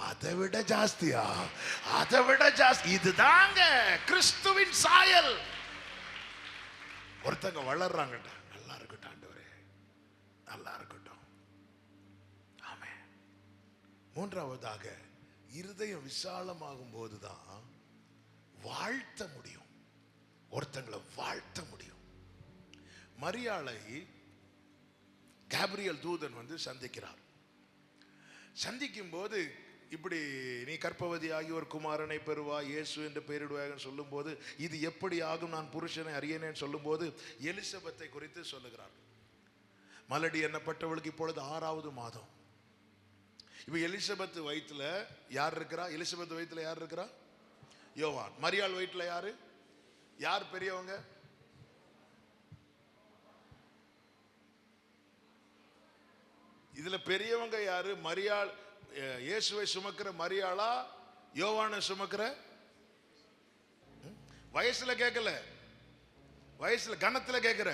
அதை விட ஜாஸ்தியா, அதை விட ஜாஸ்தி. இதுதாங்க கிறிஸ்துவின் சாயல். ஒருத்தங்க வளர்றாங்க, நல்லா இருக்கட்டும் ஆண்டவரே, நல்லா இருக்கட்டும். ஆமென். மூன்றாவதாக, இருதயம் விசாலமாகும் போதுதான் வாழ்த்த முடியும், ஒருத்தங்களை வாழ்த்த முடியும். மரியாளை கேப்ரியல் தூதன் வந்து சந்திக்கிறார். சந்திக்கும் போது இப்படி, நீ கர்ப்பவதி ஆகி ஒரு குமாரனை பெறுவா, இயேசு என்று பெயரிடுவாய் சொல்லும் போது, இது எப்படி ஆகும், நான் புருஷனை அறியேனேன்னு சொல்லும் போது எலிசபெத்தை குறித்து சொல்லுகிறார். மலடி எண்ணப்பட்டவளுக்கு இப்பொழுது 6வது மாதம். இப்ப எலிசபெத் வயிற்றுல யார் இருக்கிறா? எலிசபெத் வயிற்றுல யார் இருக்கிறா? யோவான். மரியாள் வயிற்றுல யாரு? யார் பெரியவங்க? இதுல பெரியவங்க யாரு? மரியாள். இயேசுவை சுமக்கிற மரியாளா, யோவானை சுமக்கிற? வயசுல கேட்கல, வயசுல கணத்துல கேட்கிற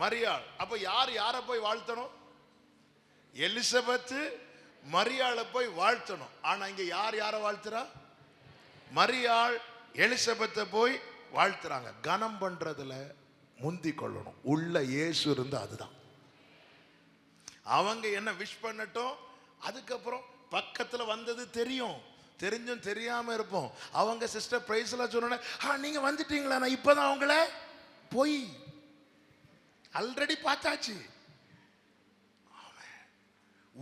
மரியாள். அப்ப யார் யாரை போய் வாழ்த்தணும்? எலிசபெத் மரியாளை போய் வாழ்த்தணும். ஆனா இங்க யார் யாரை வாழ்த்துறா? மரியாள் எலிசபெத்தை போய் வாழ்த்துறாங்க. கனம் பண்றதுல முந்தி கொள்ளணும். உள்ள இயேசு இருந்து அதுதான். அவங்க என்ன விஷ் பண்ணட்டும், அதுக்கப்புறம் பக்கத்துல வந்தது தெரியும், தெரிஞ்சும் தெரியாம இருப்போம். அவங்க சிஸ்டர் பிரைஸ் எல்லாம் சொன்ன, நீங்க வந்துட்டீங்களா, நான் இப்பதான் அவங்கள போய் ஆல்ரெடி பார்த்தாச்சு.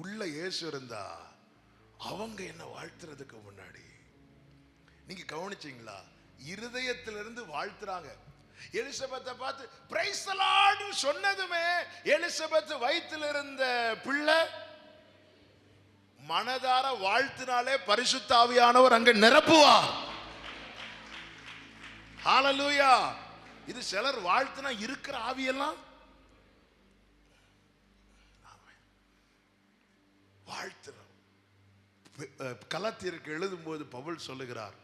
உள்ள இயேசு இருந்தா அவங்க என்ன வாழ்த்துறதுக்கு முன்னாடி நீங்க கவனிச்சீங்களா? இருதயத்திலிருந்து வாழ்த்துறாங்க. எலிசபெத்தை பார்த்து பிரைஸ் தி லார்ட் சொன்னதுமே எலிசபெத் வயிற்றில் இருந்த பிள்ளை மனதார வாழ்த்தினாலே பரிசுத்த ஆவியானவர் அங்க நிரப்புவார். ஹalleluya. இது சிலர் வாழ்த்தினா இருக்கிற ஆவியெல்லாம் வாழ்த்துறோம். கலாத்தியருக்கு எழுதும்போது பவுல் சொல்லுகிறார்,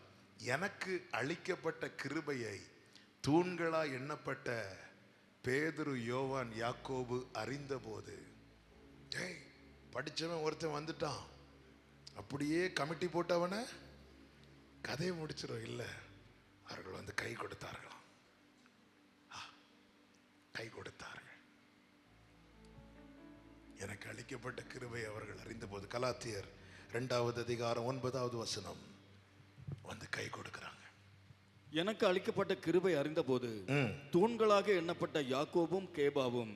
எனக்கு அளிக்கப்பட்ட கிருபையை தூண்களா எண்ணப்பட்ட பேதுரு, யோவான், யாக்கோபு அறிந்த போது, படிச்சவன் ஒருத்தன் வந்துட்டான், அப்படியே கமிட்டி போட்டவன கதையை முடிச்சிடும் இல்ல, அவர்கள் வந்து கை கொடுத்தார்களாம். கை கொடுத்தார்கள். எனக்கு அளிக்கப்பட்ட கிருபை அவர்கள் அறிந்த போது, கலாத்தியர் 2வது அதிகாரம் 9வது வசனம், வந்து கை கொடுக்கிறாங்க. எனக்கு அளிக்கப்பட்ட கிருபை அறிந்தபோது தூண்களாக எண்ணப்பட்ட யாக்கோபும் கேபாவும்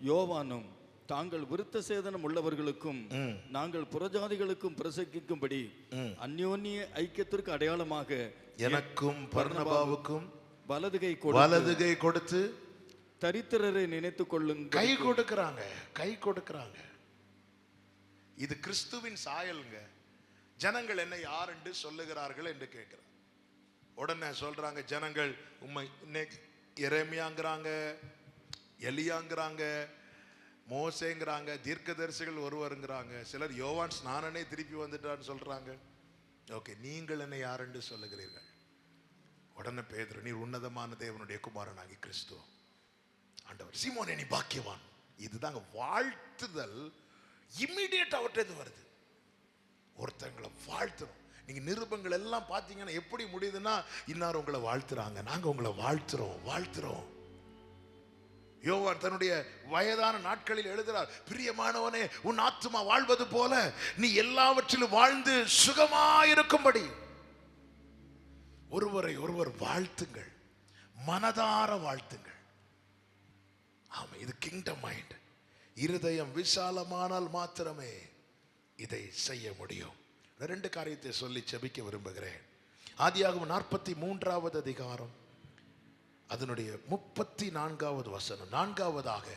யோவானும் தாங்கள் விருத்த சேதனம் உள்ளவர்களுக்கும் நாங்கள் புறஜாதிகளுக்கும் பிரசங்கிக்கும்படி அந்யோன்ய ஐக்கியத்திற்கு அடையாளமாக எனக்கும் பர்னபாவுக்கும் வலதுகை கொடுத்து தரித்திரரை நினைத்துக் கொள்ளுங்க. கை கொடுக்கிறாங்க, கை கொடுக்கிறாங்க. இது கிறிஸ்துவின் சாயல்ங்க. ஜனங்கள் என்ன யார் என்று சொல்லுகிறார்கள் என்று கேட்கிறார். உடனே சொல்றாங்க ஜனங்கள், உண்மை எரேமியாங்கிறாங்க, எலியாங்கிறாங்க, மோசேங்கிறாங்க, தீர்க்கதரிசிகள் ஒருவருங்கிறாங்க, சிலர் யோவான் ஸ்நானனே திருப்பி வந்துட்டான்னு சொல்றாங்க. ஓகே, நீங்கள் என்ன யார் என்று சொல்லுகிறீர்கள்? உடனே பேதுரு, நீர் உன்னதமான தேவனுடைய குமாரனாகி கிறிஸ்து. ஆண்டவர், சீமோனே நீ பாக்கியவான். இதுதாங்க வாழ்த்துதல். இம்மிடியேட் அவர்கிட்ட வருது. ஒருத்தங்களை வாழ்த்துறோம். நீங்க நிருபங்கள் எல்லாம் பாத்தீங்கன்னா எப்படி முடியுதுன்னா, இன்னார் உங்களை வாழ்த்துறாங்க, நாங்க உங்களை வாழ்த்துறோம். யோவான் தன்னுடைய வயதான நாட்களில் எழுதுகிறார், பிரியமானவனே, உன் ஆத்துமா வாழ்வது போல நீ எல்லாவற்றிலும் வாழ்ந்து சுகமாயிருக்கும்படி ஒருவரை ஒருவர் வாழ்த்துங்கள், மனதார வாழ்த்துங்கள். ஆமா, இது கிங்டம் மைண்ட். இருதயம் விசாலமானால் மாத்திரமே இதை செய்ய முடியும். 2 காரியத்தை சொல்லி செபிக்க விரும்புகிறேன். ஆதியாகமம் 43வது அதிகாரம் அதனுடைய 34வது வசனம். 4வதாக,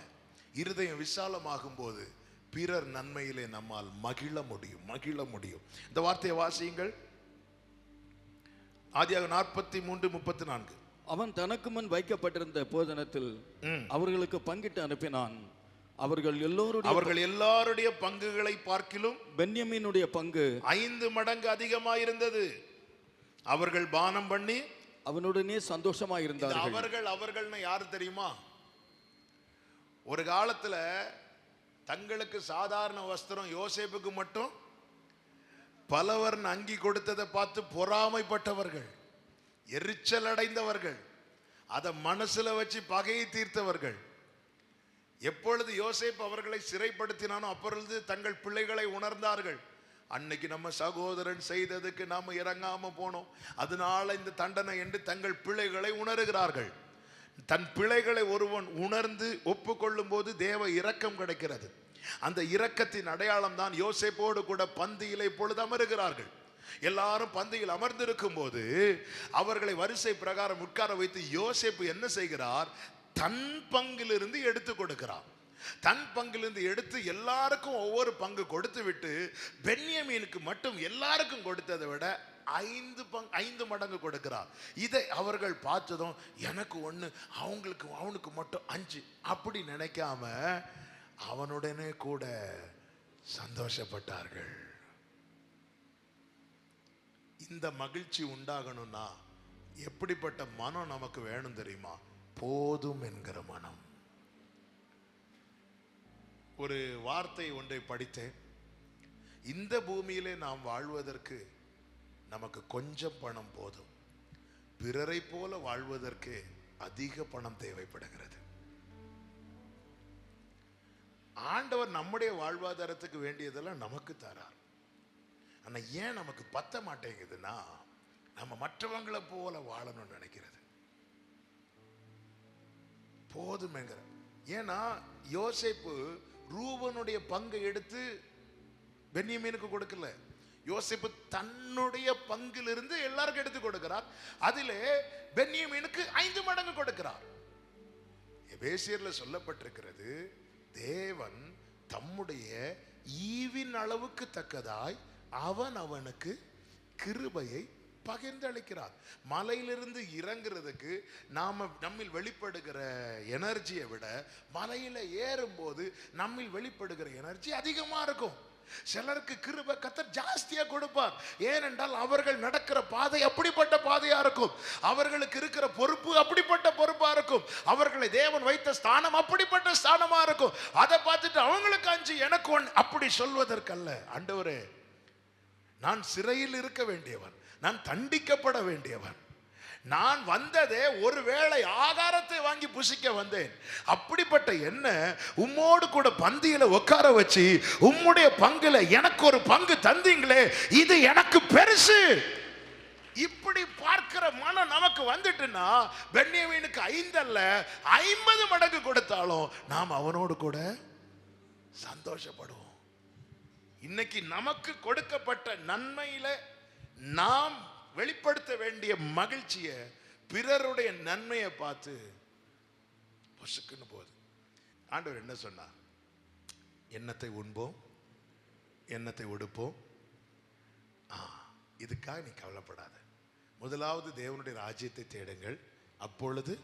இருதயம் விசாலமாகும் போது பிறர் நன்மையிலே நம்மால் மகிழ முடியும். இந்த வார்த்தையை வாசியுங்கள். ஆதியாகமம் 43:34. அவன் தனக்கு முன் வைக்கப்பட்டிருந்த போதனத்தில் அவர்களுக்கு பங்கிட்டு அனுப்பினான். அவர்கள் எல்லோருடைய பங்குகளை பார்க்கிலும் பென்யமீனுடைய பங்கு 5 மடங்கு அதிகமாயிருந்தது. அவர்கள் பானம் பண்ணி அவனுடனே சந்தோஷமாயிருந்தார்கள். அவர்கள்னு யாரு தெரியுமா? ஒரு காலத்துல தங்களுக்கு சாதாரண வஸ்திரம் யோசேப்புக்கு மட்டும் பலவர்ண அங்கி கொடுத்ததை பார்த்து பொறாமைப்பட்டவர்கள், எரிச்சல் அடைந்தவர்கள், அதை மனசுல வச்சு பகையை தீர்த்தவர்கள். எப்பொழுது யோசேப்பு அவர்களை சிறைப்படுத்தினானோ அப்பொழுது தங்கள் பிள்ளைகளை உணர்ந்தார்கள். அன்னைக்கு நம்ம சகோதரன் செய்ததுக்கு நாம இறங்காம போனோம், அதனால இந்த தண்டனை என்று தங்கள் பிள்ளைகளை உணர்கிறார்கள். தன் பிள்ளைகளை ஒருவன் உணர்ந்து ஒப்புக்கொள்ளும் போது தேவ இரக்கம் கிடைக்கிறது. அந்த இரக்கத்தின் அடையாளம் தான் யோசேப்போடு கூட பந்தியிலே இப்பொழுது அமருகிறார்கள். எல்லாரும் பந்தியில் அமர்ந்திருக்கும் போது அவர்களை வரிசை பிரகாரம் உட்கார வைத்து யோசேப்பு என்ன செய்கிறார்? தன் பங்கிலிருந்து எடுத்து கொடுக்கிறார். தன் பங்கிலிருந்து எடுத்து எல்லாருக்கும் ஒவ்வொரு பங்கு கொடுத்து விட்டு பென்யமீனுக்கு மட்டும் எல்லாருக்கும் கொடுத்ததை விட 5 மடங்கு கொடுக்கிறார். இதை அவர்கள் பார்த்ததும் எனக்கு 1, அவனுக்கு மட்டும் 5 அப்படி நினைக்காம அவனுடனே கூட சந்தோஷப்பட்டார்கள். இந்த மகிழ்ச்சி உண்டாகணும்னா எப்படிப்பட்ட மனம் நமக்கு வேணும் தெரியுமா? போதும் என்கிற மனம். ஒரு வார்த்தை ஒன்றை படித்தேன். இந்த பூமியிலே நாம் வாழ்வதற்கு நமக்கு கொஞ்சம் பணம் போதும், பிறரை போல வாழ்வதற்கு அதிக பணம் தேவைப்படுகிறது. ஆண்டவர் நம்முடைய வாழ்வாதாரத்துக்கு வேண்டியதெல்லாம் நமக்கு தரார். ஆனா ஏன் நமக்கு பத்த மாட்டேங்குதுன்னா, நம்ம மற்றவங்களை போல வாழணும்னு நினைக்கிறது. போதுமேங்கிற. ஏன்னா யோசேப்பு ரூபனுடைய பங்கை எடுத்து பென்யமீனுக்கு கொடுக்கல. யோசேப்பு தன்னுடைய பங்கிலிருந்து எல்லாருக்கும் எடுத்து கொடுக்கிறார். அதிலே பென்யமீனுக்கு 5 மடங்கு கொடுக்கிறார். எபேசியர்ல சொல்லப்பட்டிருக்கிறது, தேவன் தம்முடைய ஈவின் அளவுக்கு தக்கதாய் அவனுக்கு கிருபையை பகிர்ந்தளிக்கிறார். மலையிலிருந்து இறங்குறதுக்கு நம்மில் வெளிப்படுகிற எனர்ஜியை விட மலையில ஏறும்போது நம்மில் வெளிப்படுகிற எனர்ஜி அதிகமா இருக்கும். சிலருக்கு கிருபை கர்த்தர் ஜாஸ்தியா கொடுப்பார். ஏனென்றால் அவர்கள் நடக்கிற பாதை அப்படிப்பட்ட பாதையா அப்படியா இருக்கும். அவர்களுக்கு இருக்கிற பொறுப்பு அப்படிப்பட்ட பொறுப்பா இருக்கும். அவர்களை தேவன் வைத்த ஸ்தானம் அப்படிப்பட்ட ஸ்தானமா இருக்கும். அதை பார்த்துட்டு அவங்களுக்கு 5 எனக்கு 1 அப்படி சொல்வதற்கல்ல. ஆண்டவரே, நான் சிறையில் இருக்க வேண்டியவன், நான் தண்டிக்கப்பட வேண்டியவன். நான் வந்ததே ஒருவேளை ஆகாரத்தை வாங்கி புசிக்க வந்தேன். அப்படிப்பட்ட என்ன உம்மோடு கூட பந்தியில உட்கார வச்சு உம்முடைய பங்குல எனக்கு ஒரு பங்கு தந்தீங்களே, இது எனக்கு பெருசு. இப்படி பார்க்கிற மனம் நமக்கு வந்துட்டுன்னா பென்யமீனுக்கு 5 அல்ல 50 மடங்கு கொடுத்தாலும் நாம் அவனோடு கூட சந்தோஷப்படுவோம். இன்னைக்கு நமக்கு கொடுக்கப்பட்ட நன்மையில நாம் வெளிப்படுத்த வேண்டிய மகிழ்ச்சியை பிறருடைய நன்மையை பார்த்து பொசுக்குன்னு போகுது. ஆண்டவர் என்ன சொன்னார்? எண்ணத்தை உண்போம், எண்ணத்தை உடுப்போம். இதுக்காக நீ கவலைப்படாத. முதலாவது தேவனுடைய ராஜ்யத்தை தேடுங்கள், அப்பொழுது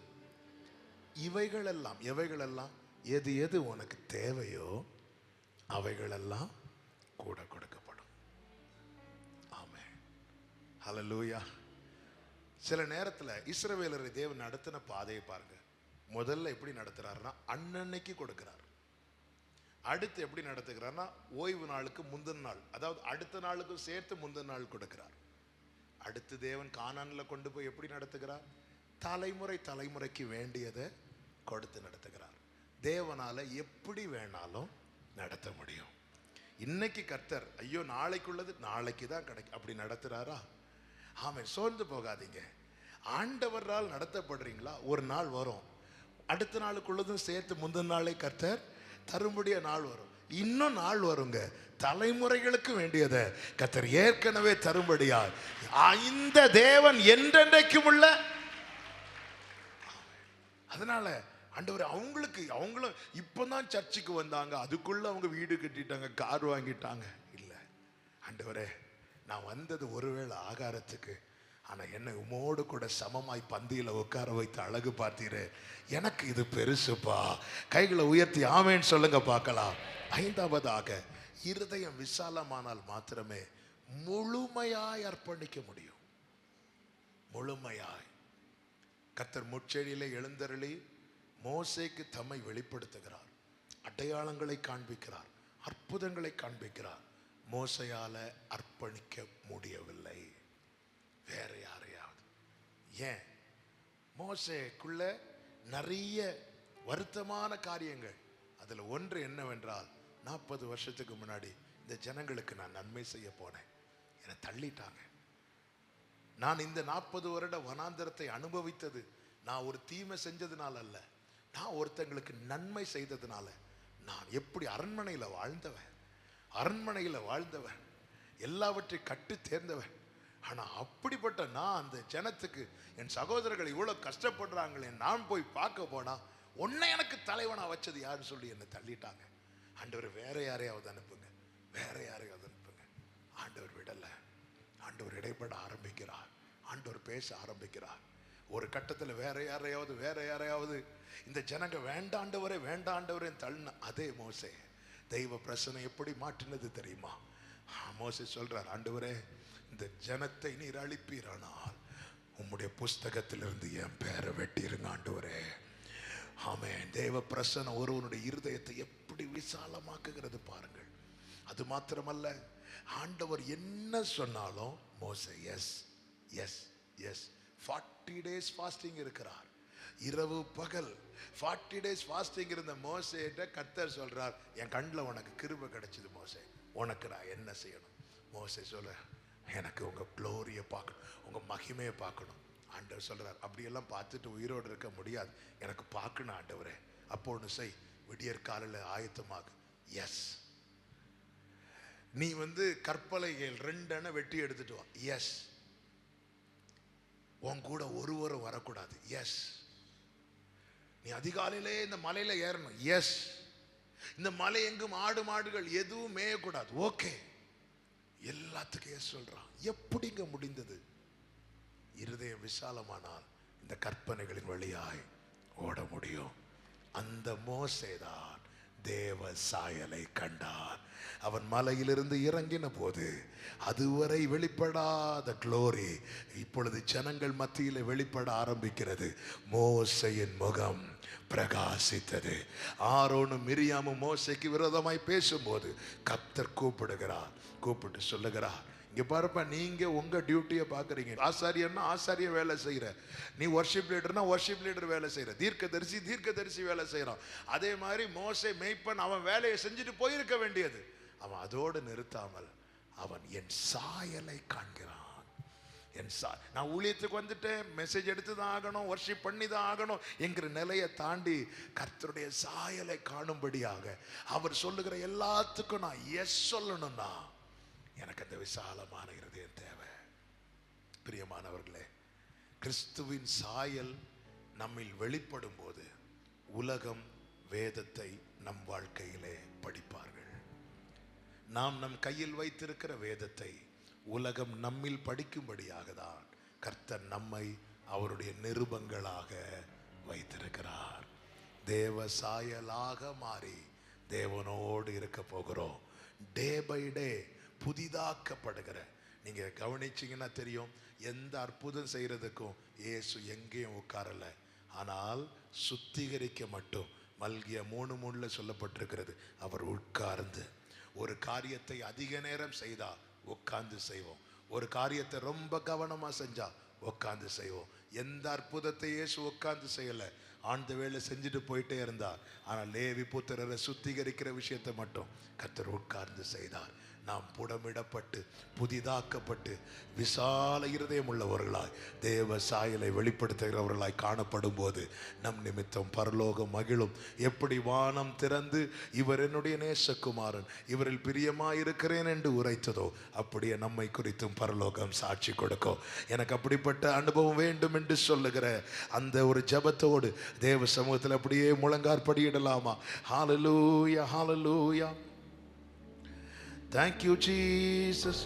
இவைகளெல்லாம் எவைகளெல்லாம் எது எது உனக்கு தேவையோ அவைகளெல்லாம் கூட கொடுக்கப்படும். ஆமென், ஹல்லேலூயா. சில நேரத்தில் இஸ்ரவேலரை தேவன் நடத்தின பாதையை பாருங்க. முதல்ல எப்படி நடத்துறாருன்னா அன்னன்னைக்கு கொடுக்கிறார். அடுத்து எப்படி நடத்துகிறார்னா ஓய்வு நாளுக்கு முந்தின நாள், அதாவது அடுத்த நாளுக்கும் சேர்த்து முந்தின நாள் கொடுக்கிறார். அடுத்து தேவன் கானான்ல கொண்டு போய் எப்படி நடத்துகிறார்? தலைமுறை தலைமுறைக்கு வேண்டியதை கொடுத்து நடத்துகிறார். தேவனால எப்படி வேணாலும் நடத்த முடியும். இன்னைக்கு கர்த்தர் ஐயோ நாளைக்குள்ளது நாளைக்கு தான் கிடைக்கும் அப்படி நடத்துறாரா? ஆமென். சோர்ந்து போகாதீங்க. ஆண்டவரால் நடத்தப்படுறீங்களா? ஒரு நாள் வரும், அடுத்த நாளுக்குள்ளதும் சேர்த்து முந்தின நாளே கர்த்தர் தரும்படிய நாள் வரும். இன்னும் நாள் வருங்க, தலைமுறைகளுக்கு வேண்டியதை கர்த்தர் ஏற்கனவே தரும்படியா இந்த தேவன் என்றென்றைக்கும் உள்ள. அதனால ஆண்டவர் அவங்களும் இப்பதான் சர்ச்சுக்கு வந்தாங்க, அதுக்குள்ள அவங்க வீடு கட்டிட்டாங்க, கார் வாங்கிட்டாங்க. இல்லை, ஆண்டவரே நான் வந்தது ஒருவேளை ஆகாரத்துக்கு, ஆனா என்னை உமோடு கூட சமமாய் பந்தியில உட்கார வைத்து அழகு பார்த்தீரே, எனக்கு இது பெருசுப்பா. கைகளை உயர்த்தி ஆமேன்னு சொல்லுங்க பார்க்கலாம். 5வதாக இருதயம் விசாலமானால் மாத்திரமே முழுமையாய் அர்ப்பணிக்க முடியும். முழுமையாய். கர்த்தர் முட்செடியிலே எழுந்தருளி மோசேக்கு தம்மை வெளிப்படுத்துகிறார், அடையாளங்களை காண்பிக்கிறார், அற்புதங்களை காண்பிக்கிறார். மோசையால அர்ப்பணிக்க முடியவில்லை வேற யாரையாவது. ஏன்? மோசேக்குள்ள நிறைய வருத்தமான காரியங்கள். அதுல ஒன்று என்னவென்றால் 40 வருஷத்துக்கு முன்னாடி இந்த ஜனங்களுக்கு நான் நன்மை செய்ய போனேன், என்னை தள்ளிட்டாங்க. நான் இந்த 40 வருட வனாந்தரத்தை அனுபவித்தது நான் ஒரு தீமை செஞ்சதுனால அல்ல, நான் ஒருத்தங்களுக்கு நன்மை செய்ததுனால. நான் எப்படி அரண்மனையில் வாழ்ந்தவன், எல்லாவற்றையும் கட்டு தேர்ந்தவன். ஆனா அப்படிப்பட்ட நான் அந்த ஜனத்துக்கு என் சகோதரர்கள் இவ்வளவு கஷ்டப்படுறாங்களே, நான் போய் பார்க்க போனா உன்னை எனக்கு தலைவனா வச்சது யாருன்னு சொல்லி என்னை தள்ளிட்டாங்க. ஆண்டவர் வேற யாரையாவது அனுப்புங்க, வேற யாரையாவது அனுப்புங்க. ஆண்டவர் விடல. ஆண்டவர் இடைப்பட ஆரம்பிக்கிறார், ஆண்டவர் பேச ஆரம்பிக்கிறார். ஒரு கட்டத்தில் வேற யாரையாவது இந்த ஜனங்க வேண்டாண்டவரே தள்ளின அதே மோசே தெய்வ பிரசனை எப்படி மாற்றினது தெரியுமா? மோசே சொல்றார், ஆண்டவரே இந்த ஜனத்தை நீர் அழிப்பீரானால் உம்முடைய புஸ்தகத்திலிருந்து என் பேரை வெட்டிருங்க ஆண்டவரே. ஆமென். தேவ பிரசனை ஒருவனுடைய இருதயத்தை எப்படி விசாலமாக்குகிறது பாருங்கள். அது மாத்திரமல்ல, ஆண்டவர் என்ன சொன்னாலும் மோசே எஸ் எஸ் எஸ். 40 days ஃபாஸ்டிங் இருக்கிறார், இரவு பகல் 40 days ஃபாஸ்டிங் இருந்த மோசேட்ட கர்த்தர் சொல்றார், என் கண்ணில் உனக்கு கிருபை கிடைச்சது மோசே, உனக்கு நான் என்ன செய்யணும்? மோசே சொல்ற, எனக்கு உங்க க்ளோரியை பார்க்கணும், உங்க மகிமையை பார்க்கணும். ஆண்டவர் சொல்றார், அப்படியெல்லாம் பார்த்துட்டு உயிரோடு இருக்க முடியாது, எனக்கு பார்க்கணும் ஆண்டவரே. அப்போ ஒன்று செய், விடியற் காலையில் ஆயத்தமாக. எஸ். நீ கற்பலைகள் 2 அணை வெட்டி எடுத்துட்டு வா. எஸ். உன் கூட ஒருவரும் வரக்கூடாது. எஸ். நீ அதிகாலையிலே இந்த மலையில ஏறணும். எஸ். இந்த மலை எங்கும் ஆடு மாடுகள் எதுவும் மேயக்கூடாது. ஓகே. எல்லாத்துக்கும் எஸ் சொல்றான். எப்படிங்க முடிந்தது? இருதயம் விசாலமானால் இந்த கற்பனைகளின் வழியாய் ஓட முடியும். அந்த மோசேதான் தேவ சாயலை கண்டார். அவன் மலையிலிருந்து இறங்கின போது அதுவரை வெளிப்படாத குளோரி இப்பொழுது ஜனங்கள் மத்தியிலே வெளிப்பட ஆரம்பிக்கிறது. மோசேயின் முகம் பிரகாசித்தது. ஆரோனும் மிரியாமும் மோசேக்கு விரோதமாய் பேசும்போது கர்த்தர் கூப்பிட்டு சொல்லுகிறார், இங்க பாருப்பா, நீங்க உங்க டியூட்டியை பாக்குறீங்க. ஆசாரியன்னா ஆசாரிய வேலை செய்யற, நீ வர்ஷிப் லீடர்னா வர்ஷிப் லீடர் வேலை செய்யற, தீர்க்கதரிசி வேலை செய்யறான். அதே மாதிரி மோசே மேய்ப்பன் அவன் வேலையை செஞ்சுட்டு போயிருக்க வேண்டியது. அவன் அதோடு நிறுத்தாமல் அவன் என் சாயலை காண்கிறான். நான் ஊழியத்துக்கு வந்துட்டேன், மெசேஜ் எடுத்து தான் ஆகணும், வர்ஷிப் பண்ணி தான் ஆகணும் என்கிற நிலையை தாண்டி கர்த்தருடைய சாயலை காணும்படியாக அவர் சொல்லுகிற எல்லாத்துக்கும் நான் எஸ் சொல்லணும்னா எனக்கு அந்த விசாலமான இருதயம் தேவை. பிரியமானவர்களே, கிறிஸ்துவின் சாயல் நம்மில் வெளிப்படும் போது உலகம் வேதத்தை நம் வாழ்க்கையிலே படிப்பார்கள். நாம் நம் கையில் வைத்திருக்கிற வேதத்தை உலகம் நம்மில் படிக்கும்படியாக தான் கர்த்தர் நம்மை அவருடைய நிருபங்களாக வைத்திருக்கிறார். தேவ சாயலாக மாறி தேவனோடு இருக்க போகிறோம். டே பை டே புதிதாக்கப்படுகிற, நீங்க கவனிச்சீங்கன்னா தெரியும், எந்த அற்புதம் செய்யறதுக்கும் இயேசு எங்கேயும் உட்காரல. ஆனால் சுத்திகரிக்க மட்டும் மல்கிய 3:3 சொல்லப்பட்டிருக்கிறது. அவர் உட்கார்ந்து ஒரு காரியத்தை அதிக நேரம் செய்தா உட்கார்ந்து செய்வோம், ஒரு காரியத்தை ரொம்ப கவனமா செஞ்சா உட்கார்ந்து செய்வோம். எந்த அற்புதத்தை இயேசு உட்கார்ந்து செய்யல, ஆழ்ந்த வேலை செஞ்சுட்டு போயிட்டே இருந்தார். ஆனால் லேவி புத்திரரை சுத்திகரிக்கிற விஷயத்தை மட்டும் கர்த்தர் உட்கார்ந்து செய்தார். நாம் புடமிடப்பட்டு புதிதாக்கப்பட்டு விசால இருதயம் உள்ளவர்களாய் தேவ சாயலை வெளிப்படுத்துகிறவர்களாய் காணப்படும் போது நம் நிமித்தம் பரலோகம் மகிழும். எப்படி வானம் திறந்து இவர் என்னுடைய நேசகுமாரன், இவரில் பிரியமாயிருக்கிறேன் என்று உரைத்ததோ அப்படியே நம்மை குறித்தும் பரலோகம் சாட்சி கொடுக்கும். எனக்கு அப்படிப்பட்ட அனுபவம் வேண்டும் என்று சொல்லுகிற அந்த ஒரு ஜெபத்தோடு தேவ சமூகத்தில் அப்படியே முழங்காற்படியிடலாமா? ஹல்லேலூயா, ஹல்லேலூயா. Thank you Jesus.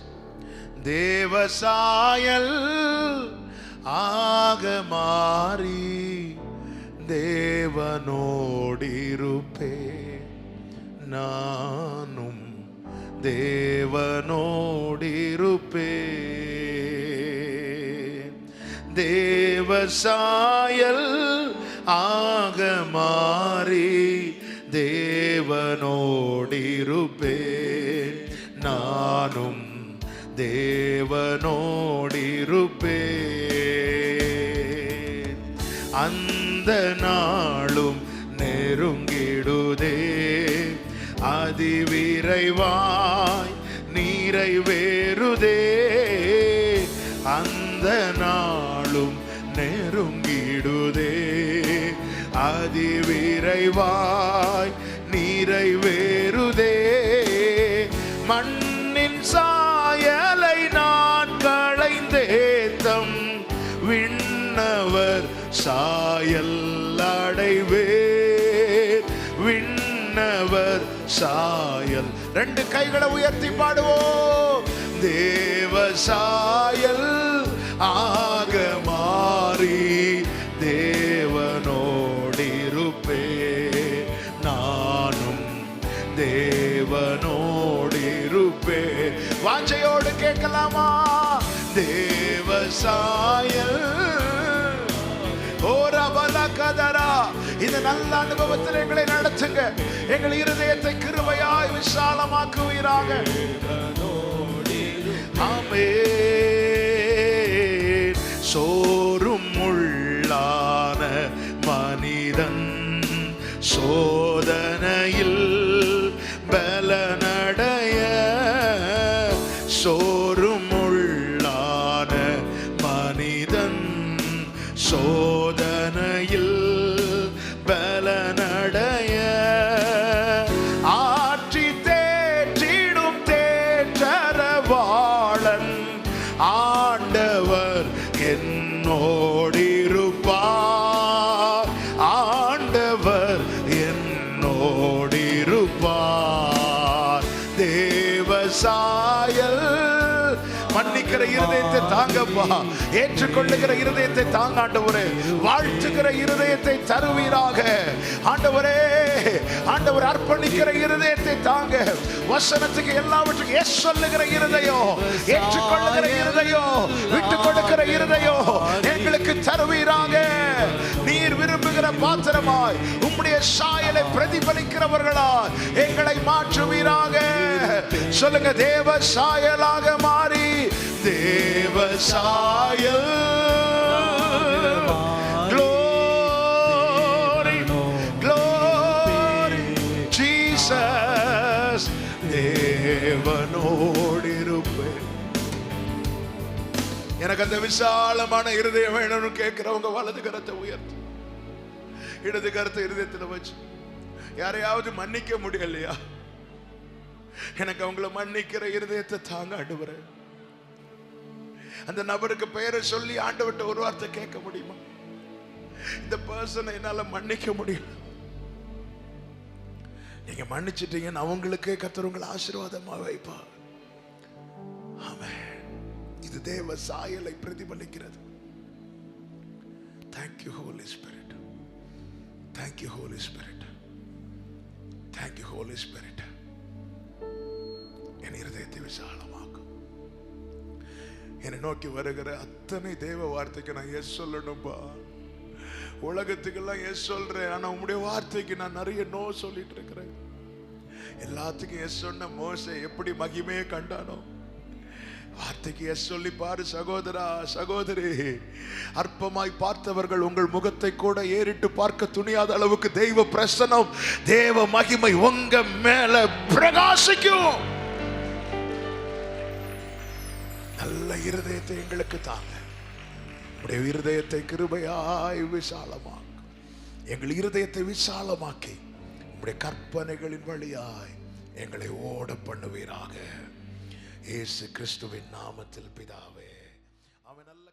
தேவ சாயல் ஆக மாறி தேவனோடிருப்பே, நானும் தேவனோடிருப்பே. தேவ சாயல் ஆக மாறி தேவனோடிருப்பே, நானும் தேவனோடிருப்பேன். அந்த நாளும் நெருங்கிடுதே, அதிவிரைவாய் நிறைவேறுதே. அந்த நாளும் நெருங்கிடுதே, அதிவிரைவாய் நிறைவேறுதே. மண்ணின் சாயலை நான் களைந்தேத்தம் விண்ணவர் சாயல் அடைவேன். விண்ணவர் சாயல். 2 கைகளை உயர்த்தி பாடுவோம். தேவ சாயல் ஆக மாறி தேவனோடிருப்பே, நானும் தேவனோடிருப்பே. வாஞ்சையோடு கேட்கலாமா? தேவ சாயல் ஓரபலகதரா. இந்த நல்ல அனுபவத்தில் எங்களை நடத்துங்க. எங்கள் இருதயத்தை கிருபையாய் விசாலமாக்குவீராக. ஆமென். சோறும் உள்ளான மனிதன் சோதனையில் பலனடைய, சோறும் உள்ளான மனிதன் சோதனையில் பலனடைய, ஆற்றி தேற்றிடும் தேற்றரவாளன் ஆண்டவர் என்னோடிருப்பார். ஆண்டவர் என்னோடிருப்பார். தேவ சாயல் மன்னிக்கிற இருதயத்தை தாங்கப்பா. அப்பா. ஏற்றுக்கொள்ளுகிற இருதயத்தை தாங்க ஆண்டவரே. வாழ்த்துகிற இருதயத்தை தருவீராக ஆண்டவரே. ஆண்டவர் அர்ப்பணிக்கிற இருதயத்தை தாங்க. வசனத்துக்கு எல்லாவற்றுக்கும் எஸ் சொல்லுகிற இருதயம், ஏற்றுக்கொள்ளுகிற இருதயம், விட்டு கொடுக்கிற இருதயம் எங்களுக்கு தருவீராக. நீர் விரும்புகிற பாத்திரமாய் உம்முடைய சாயலை பிரதிபலிக்கிறவர்களாய் எங்களை மாற்றுவீராக. சொல்லுங்க, தேவ சாயலாக மாறி, தேவ சாயல். Glory, glory, Jesus. தேவனோடு இருப்பேன். எனக்கு அந்த விசாலமான இருதயம் வேணும்னு கேட்கிறவங்க வலது கரத்தை உயர்த்து, இடது கரத்தை இருதயத்தில் வச்சு. யாரையாவது மன்னிக்க முடியலையா? எனக்கு அவங்கள மன்னிக்கிற இருதயத்தை தாங்க ஆண்டவரே. அந்த நபருக்கு பெயரை சொல்லி ஆண்டவர்கிட்ட ஒரு வார்த்தை கேட்க முடியுமா? இந்த பர்சனை என்னால மன்னிக்க முடியல. நீங்க மன்னிச்சிட்டீங்கன்னு அவங்களுக்கே கர்த்தர் உங்களை ஆசீர்வாதமா வைப்பா. ஆமென். இது தேவ சாயலை பிரதிபலிக்கிறது. Thank you Holy Spirit. Thank you Holy Spirit. Thank you Holy Spirit. என் இருதயத்தை விசாலமாக்கும். என்னை நோக்கி வருகிற அத்தனை தேவ வார்த்தைக்கு நான் எஸ் சொல்லணும்பா. உலகத்துக்கெல்லாம் எஸ் சொல்றேன், ஆனா உம்முடைய வார்த்தைக்கு நான் நிறைய நோ சொல்லிட்டு இருக்கிறேன். எல்லாத்துக்கும் எஸ் சொன்ன மோசே எப்படி மகிமையை கண்டானோ, வார்த்தைக்கு எஸ் சொல்லி பாரு சகோதரா, சகோதரி. அற்பமாய் பார்த்தவர்கள் உங்கள் முகத்தை கூட ஏறிட்டு பார்க்க துணியாத அளவுக்கு தெய்வ பிரசன்னம், தேவ மகிமை உங்க மேல பிரகாசிக்கும். நல்ல இருதயத்தை எங்களுக்கு தாங்க. உடைய இருதயத்தை கிருபையாய் விசாலமாக்கு. எங்கள் இருதயத்தை விசாலமாக்கி உடைய கற்பனைகளின் வழியாய் எங்களை ஓட பண்ணுவீராக. இயேசு கிறிஸ்துவின் நாமத்தில் பிதாவே. அவன் நல்ல